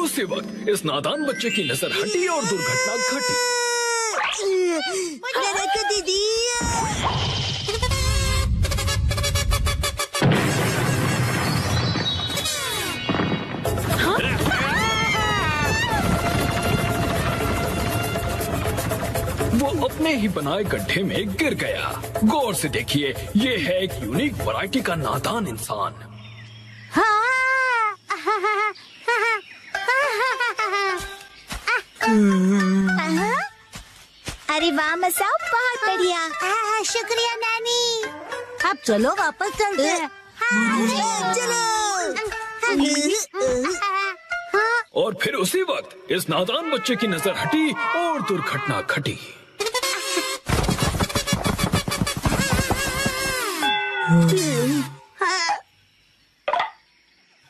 उसी वक्त इस नादान बच्चे की नजर हटी और दुर्घटना घटी। दीदी, वो अपने ही बनाए गड्ढे में गिर गया। गौर से देखिए, ये है एक यूनिक वैरायटी का नादान इंसान। अरे वाह मसाओ, बहुत बढ़िया। शुक्रिया नानी। अब चलो वापस चलते हैं। और फिर उसी वक्त इस नादान बच्चे की नजर हटी और दुर्घटना घटी।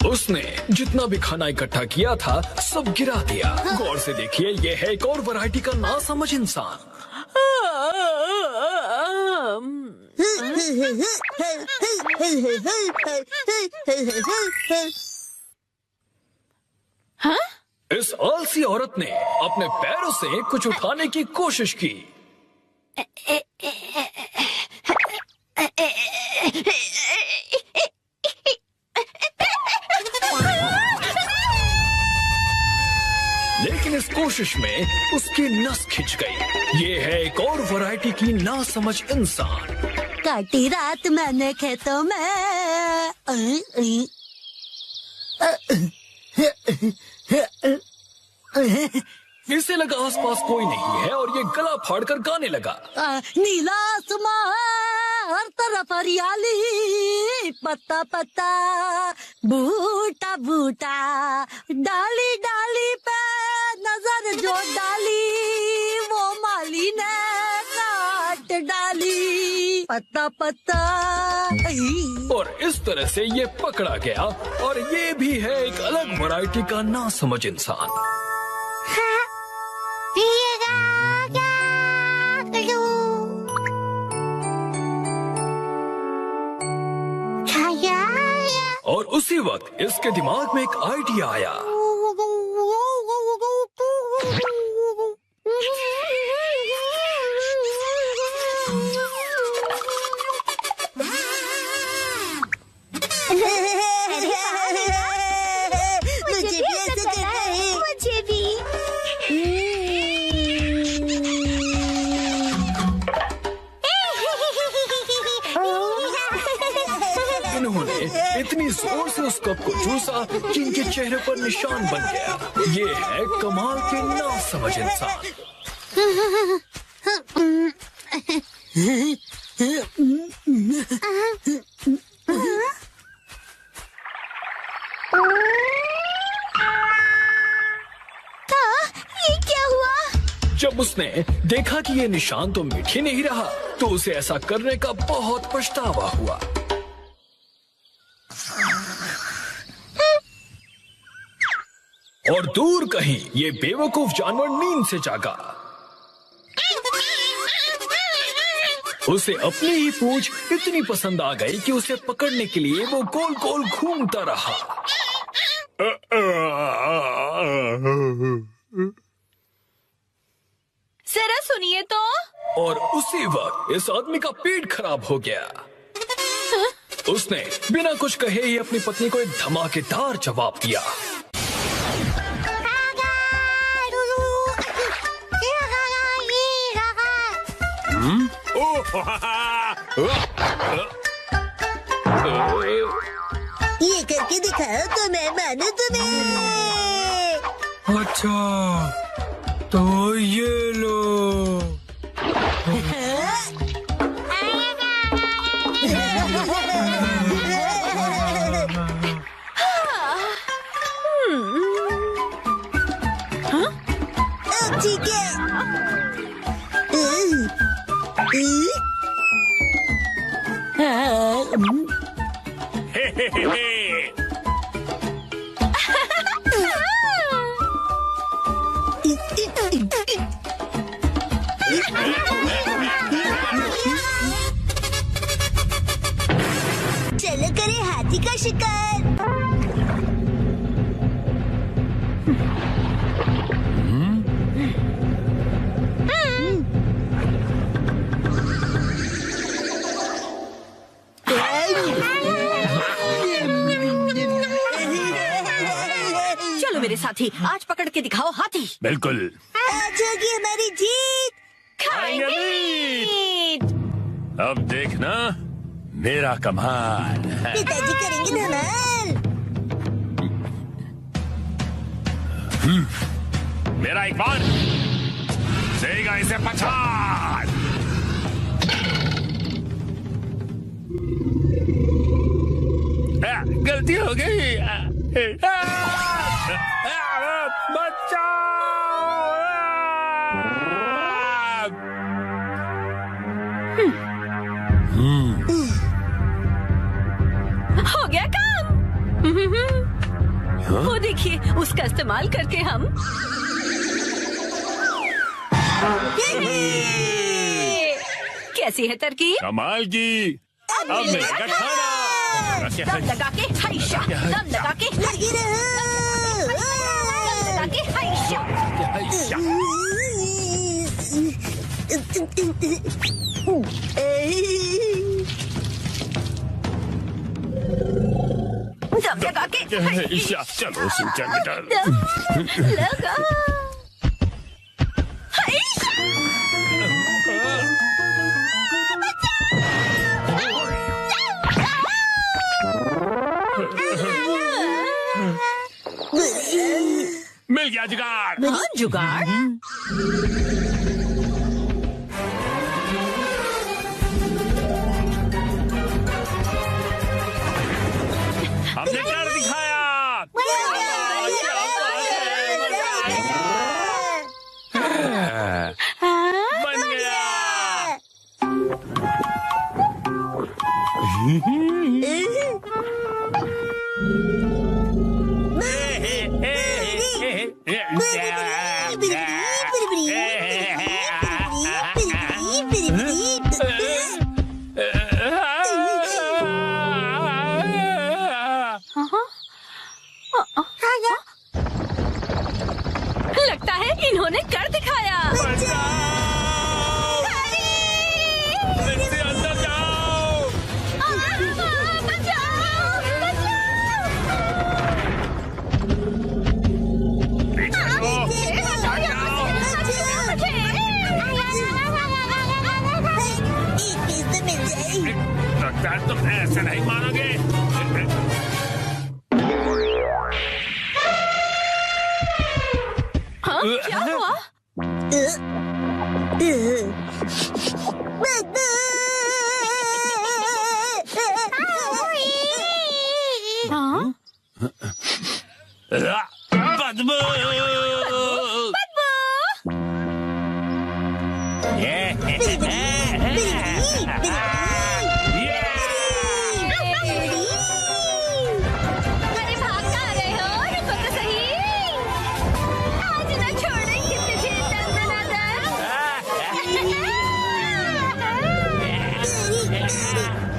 उसने जितना भी खाना इकट्ठा किया था सब गिरा दिया। गौर से देखिए, ये है एक और वैरायटी का नासमझ इंसान। हाँ? इस आलसी औरत ने अपने पैरों से कुछ उठाने की कोशिश की। लेकिन इस कोशिश में उसकी नस खिंच गई। ये है एक और वैरायटी की नासमझ इंसान। काटी रात मैंने खेतों में। इसे लगा आसपास कोई नहीं है और ये गला फाड़कर गाने लगा। नीला आसमां है, हर तरफ हरियाली, पत्ता पत्ता, बूटा बूटा, डाली डाली पे नजर जो डाली, वो माली ने काट डाली, पत्ता पत्ता। और इस तरह से ये पकड़ा गया और ये भी है एक अलग वैरायटी का नासमझ इंसान। और उसी वक्त इसके दिमाग में एक आइडिया आया। मुझे भी ऐसा करना है। मुझे भी। इन्होंने इतनी जोर से उस कप को चूसा कि इनके चेहरे पर निशान बन गया। ये है कमाल के नासमझ इंसान। ये क्या हुआ? जब उसने देखा कि ये निशान तो मिट ही नहीं रहा, तो उसे ऐसा करने का बहुत पछतावा हुआ। और दूर कहीं ये बेवकूफ जानवर नींद से जागा। उसे अपनी ही पूंछ इतनी पसंद आ गई कि उसे पकड़ने के लिए वो गोल गोल घूमता रहा। जरा सुनिए तो। और उसी वक्त इस आदमी का पेट खराब हो गया। उसने बिना कुछ कहे ही अपनी पत्नी को एक धमाकेदार जवाब दिया। ये करके दिखाओ तो मैं मानू तुम्हें। अच्छा, तो ये लो। ठीक है। चलो करे हाथी का शिकार। चलो मेरे साथी, आज पकड़ के दिखाओ हाथी। बिल्कुल। आज होगी हमारी जीत। खाएंगे। अब देखना मेरा कमाल। पिताजी करेंगे धमाल। मेरा एक बार देगा इसे पछाड़। गलती हो गई। हो गया काम। वो देखिए, उसका इस्तेमाल करके हम कैसी है तरकीब? कमाल की। अब मिलेगा खाना। दम लगा के हाइशा, दम लगा के लगी रहो। दम लगा के हाइशा। दम लगा के ईशा, चलो सूचन बेटा। लगा मिल गया जुगाड़। हाँ, जुगाड़। हमने कर दिखाया। बन गया। लगता है इन्होंने कर दिखाया। अंदर जाओ। लगता है तुम ऐसे नहीं मानोगे। हाँ, क्या हुआ? हाँ? बदबू। अरे भाग कहाँ रहे हो? रुको तो सही। आज ना छोड़ेंगे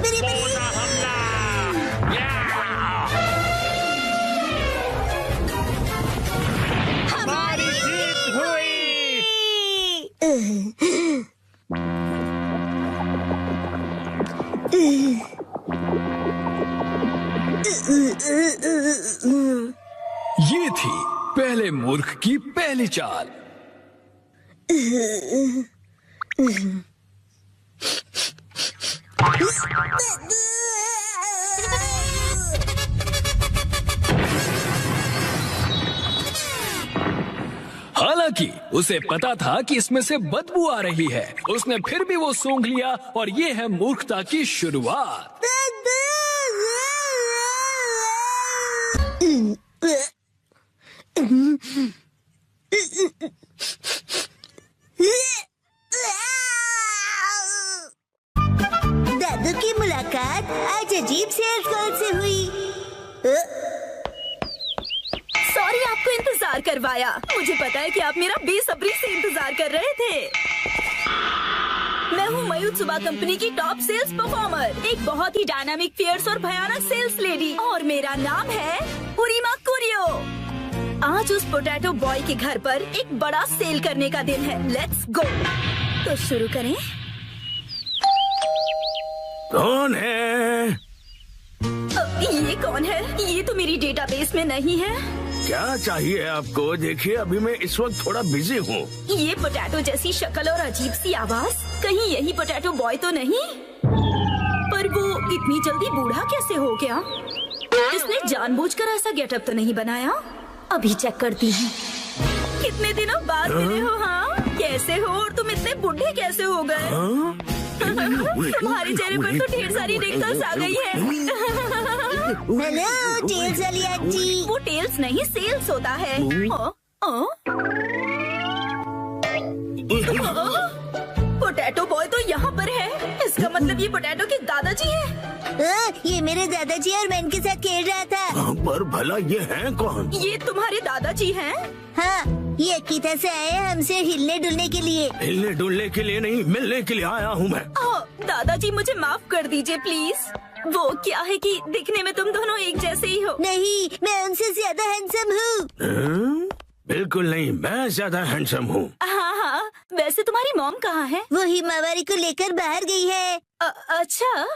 तुझे बोला हमला। हमारी जीत हुई। ये थी पहले मूर्ख की पहली चाल। हालांकि उसे पता था कि इसमें से बदबू आ रही है, उसने फिर भी वो सूंघ लिया और ये है मूर्खता की शुरुआत। दादू की मुलाकात आज अजीब से अल्फाज से हुई। सॉरी आपको इंतजार करवाया। मुझे पता है कि आप मेरा बेसब्री से इंतजार कर रहे थे। मैं हूँ मयूत्सुबा कंपनी की टॉप सेल्स परफॉर्मर, एक बहुत ही डायनामिक, फियर्स और भयानक सेल्स लेडी, और मेरा नाम है उरीमा कुरियो। आज उस पोटैटो बॉय के घर पर एक बड़ा सेल करने का दिन है। Let's go. तो शुरू करें। कौन है? ये कौन है? ये तो मेरी डेटाबेस में नहीं है। क्या चाहिए आपको? देखिए अभी मैं इस वक्त थोड़ा बिजी हूँ। ये पोटैटो जैसी शक्ल और अजीब सी आवाज, कहीं यही पोटैटो बॉय तो नहीं? पर वो इतनी जल्दी बूढ़ा कैसे हो गया? इसने जानबूझकर ऐसा गेटअप तो नहीं बनाया? अभी चेक करती हूँ। कितने दिनों बाद मिले हो। हाँ, कैसे हो और तुम इतने बूढ़े कैसे हो गए? तुम्हारे चेहरे पर तो ढेर सारी रिंकल्स आ गई है। हेलो टेल्स वाली आंटी। वो टेल्स नहीं, सेल्स होता है। पोटैटो बॉय तो यहाँ पर है। इसका मतलब ये पोटैटो के दादाजी हैं। ये मेरे दादाजी और मैं इनके साथ खेल रहा था। पर भला ये हैं कौन? ये तुम्हारे दादाजी हैं? हाँ, ये अकीता से आए हैं हमसे हिलने डुलने के लिए। हिलने डुलने के लिए नहीं, मिलने के लिए आया हूँ मैं। दादाजी मुझे माफ कर दीजिए प्लीज। वो क्या है कि दिखने में तुम दोनों एक जैसे ही हो। नहीं, मैं उनसे ज्यादा हैंडसम हूँ। बिल्कुल नहीं, मैं ज्यादा हैंडसम हूँ। हाँ, वैसे तुम्हारी मॉम कहाँ है? वो हिमावारी को लेकर बाहर गई है। अच्छा,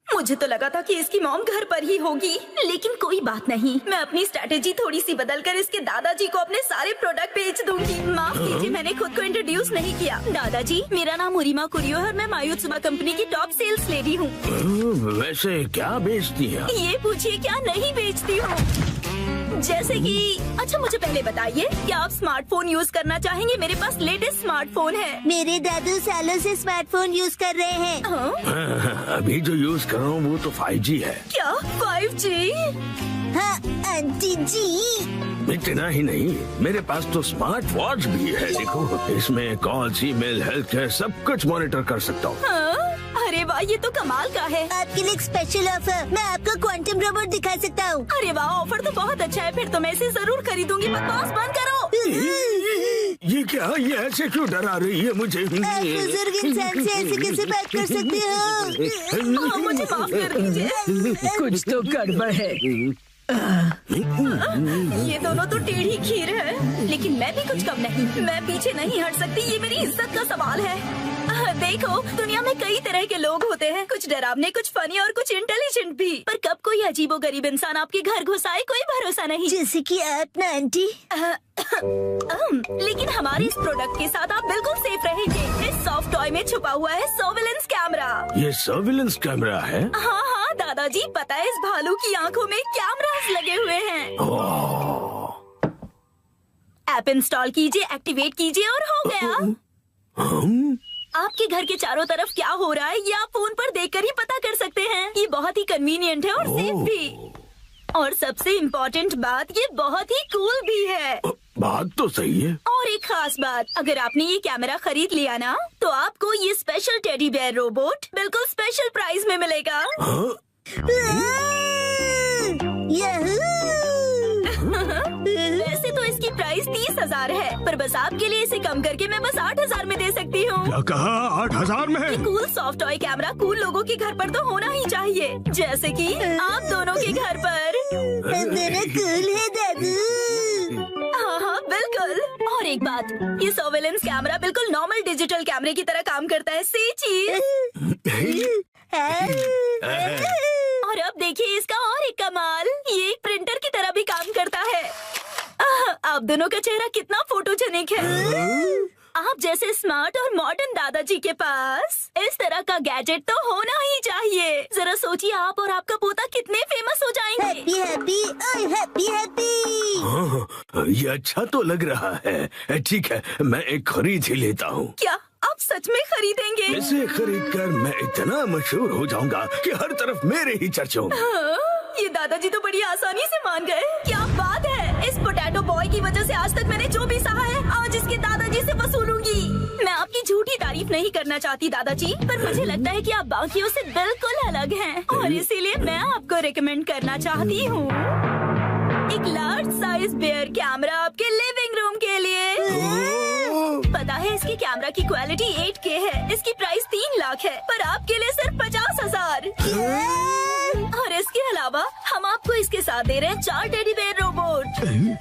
मुझे तो लगा था कि इसकी मॉम घर पर ही होगी, लेकिन कोई बात नहीं। मैं अपनी स्ट्रेटेजी थोड़ी सी बदलकर इसके दादाजी को अपने सारे प्रोडक्ट बेच दूंगी। माफ कीजिए, मैंने खुद को इंट्रोड्यूस नहीं किया। दादाजी, मेरा नाम उरिमा कुरियो है और मैं मायुत्सुबा कंपनी की टॉप सेल्स लेडी हूँ। वैसे क्या बेचती है? ये पूछिए क्या नहीं बेचती हूँ। जैसे कि अच्छा, मुझे पहले बताइए, क्या आप स्मार्टफोन यूज करना चाहेंगे? मेरे पास लेटेस्ट स्मार्टफोन है। मेरे दादू सालों से स्मार्टफोन यूज कर रहे हैं। अभी जो यूज कर रहा हूँ वो तो 5G है। क्या 5G? हाँ आंटी जी। इतना ही नहीं, मेरे पास तो स्मार्ट वॉच भी है। देखो, इसमें कॉल्स, ईमेल, हेल्थ केयर सब कुछ मॉनिटर कर सकता हूँ। अरे वाह, ये तो कमाल का है। आपके लिए एक स्पेशल ऑफर, मैं आपको क्वांटम रोबोट दिखा सकता हूँ। अरे वाह, ऑफर तो बहुत अच्छा है। फिर तो मैं इसे जरूर खरीदूंगी। बकवास बंद करो। ये क्या? ये ऐसे क्यों डरा रही है मुझे? आप बुजुर्ग इंसान से ऐसे कैसे बात कर सकते हो? मुझे माफ कर दीजिए। कुछ तो गड़बड़ है। ये दोनों तो टेढ़ी खीर है, लेकिन मैं भी कुछ कम नहीं। मैं पीछे नहीं हट सकती, ये मेरी इज्जत का सवाल है। देखो, दुनिया में कई तरह के लोग होते हैं, कुछ डरावने, कुछ फनी और कुछ इंटेलिजेंट भी। पर कब कोई अजीबोगरीब इंसान आपके घर घुस आए, कोई भरोसा नहीं। जैसे कि आप ना आंटी। लेकिन हमारे इस प्रोडक्ट के साथ आप बिल्कुल सेफ रहेंगे। इस सॉफ्ट टॉय में छुपा हुआ है सर्विलेंस कैमरा। ये सर्विलेंस कैमरा है? हाँ हाँ दादाजी, पता है इस भालू की आंखों में कैमरास लगे हुए हैं। ऐप इंस्टॉल कीजिए, एक्टिवेट कीजिए और हो गया। आपके घर के चारों तरफ क्या हो रहा है ये आप फोन पर देखकर ही पता कर सकते हैं। ये बहुत ही कन्वीनियंट है और सेफ भी। और सबसे इम्पोर्टेंट बात, ये बहुत ही कूल भी है। बात तो सही है। और एक खास बात, अगर आपने ये कैमरा खरीद लिया ना, तो आपको ये स्पेशल टेडी बेयर रोबोट बिल्कुल स्पेशल प्राइस में मिलेगा। वैसे तो इसकी प्राइस 30,000 है, पर बस आपके लिए इसे कम करके मैं बस 8,000 में दे सकती हूँ। क्या कहा? 8,000 में? Cool soft toy camera cool लोगों के घर पर तो होना ही चाहिए, जैसे कि आप दोनों के घर पर। कूल है दादू। हाँ हाँ बिल्कुल। और एक बात, ये सर्विलेंस कैमरा बिल्कुल नॉर्मल डिजिटल कैमरे की तरह काम करता है। सी चीज। और अब देखिए इसका और एक कमाल, ये एक प्रिंटर की तरह भी काम करता है। आप दोनों का चेहरा कितना फोटोजेनिक है। आप जैसे स्मार्ट और मॉडर्न दादाजी के पास इस तरह का गैजेट तो होना ही चाहिए। जरा सोचिए, आप और आपका पोता कितने फेमस हो जाएंगे। हैप्पी हैप्पी ओए हैप्पी हैप्पी। ये अच्छा तो लग रहा है। ठीक है, मैं एक खरीद ही लेता हूँ। क्या आप सच में खरीदेंगे? इसे खरीद कर मैं इतना मशहूर हो जाऊंगा कि हर तरफ मेरे ही चर्चे होंगे। ये दादाजी तो बड़ी आसानी से मान गए। क्या बात है। इस पोटैटो बॉय की वजह से आज तक मैंने जो भी सहा है, आज इसके दादाजी से वसूलूंगी। मैं आपकी झूठी तारीफ नहीं करना चाहती दादाजी, पर मुझे लगता है कि आप बाकियों से बिल्कुल अलग हैं, और इसीलिए मैं आपको रिकमेंड करना चाहती हूँ एक लार्ज साइज बेयर कैमरा आपके लिविंग रूम के लिए। पता है इसकी कैमरा की क्वालिटी 8K है। इसकी प्राइस 3 लाख है, पर आपके लिए सिर्फ 50,000। और इसके अलावा हम आपको इसके साथ दे रहे हैं 4 टेडी बेयर रोबोट।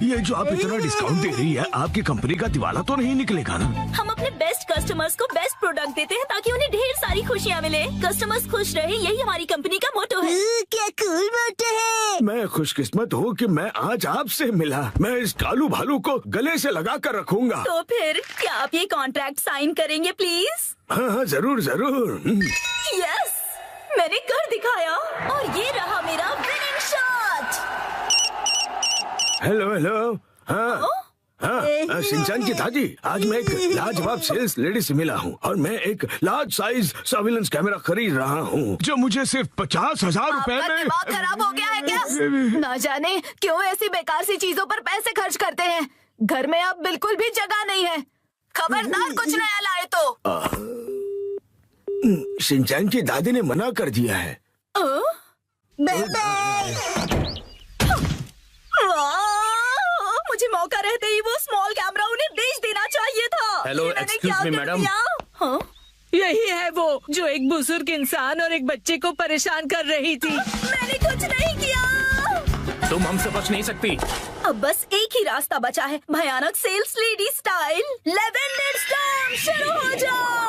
ये जो आप इतना डिस्काउंट दे रही है, आपकी कंपनी का दिवाला तो नहीं निकलेगा ना? हम अपने बेस्ट कस्टमर्स को बेस्ट प्रोडक्ट देते हैं ताकि उन्हें ढेर सारी खुशियाँ मिले। कस्टमर्स खुश रहे, यही हमारी कंपनी का मोटो है। क्या कूल मोटो है। मैं खुशकिस्मत हूँ कि मैं आज आपसे मिला। मैं इस कालू भालू को गले से लगा कर रखूंगा। तो फिर क्या आप ये कॉन्ट्रैक्ट साइन करेंगे प्लीज? हाँ जरूर जरूर। यस, मैंने कर दिखाया और ये रहा मेरा विनिंग शॉट। Hello hello. हाँ हाँ, शिनचैन की दादी, आज मैं एक लाजवाब सेल्स लेडी से मिला हूँ और मैं एक लार्ज साइज सर्विलेंस कैमरा खरीद रहा हूँ जो मुझे सिर्फ 50,000 रुपए आपका में। दिमाग खराब हो गया है क्या? ना जाने क्यों ऐसी बेकार सी चीजों पर पैसे खर्च करते हैं। घर में अब बिल्कुल भी जगह नहीं है। खबरदार कुछ नया लाए तो। शिनचैन की दादी ने मना कर दिया है। मुझे मौका रहते ही वो स्मॉल कैमरा उन्हें बेच देना चाहिए था। हेलो, ये मैंने एक्सक्यूज क्या मी, कर मैडम। दिया? हाँ? यही है वो जो एक बुजुर्ग इंसान और एक बच्चे को परेशान कर रही थी। मैंने कुछ नहीं किया। तुम हमसे बच नहीं सकती। अब बस एक ही रास्ता बचा है, भयानक sales lady style. Lavender storm शुरू हो जाओ।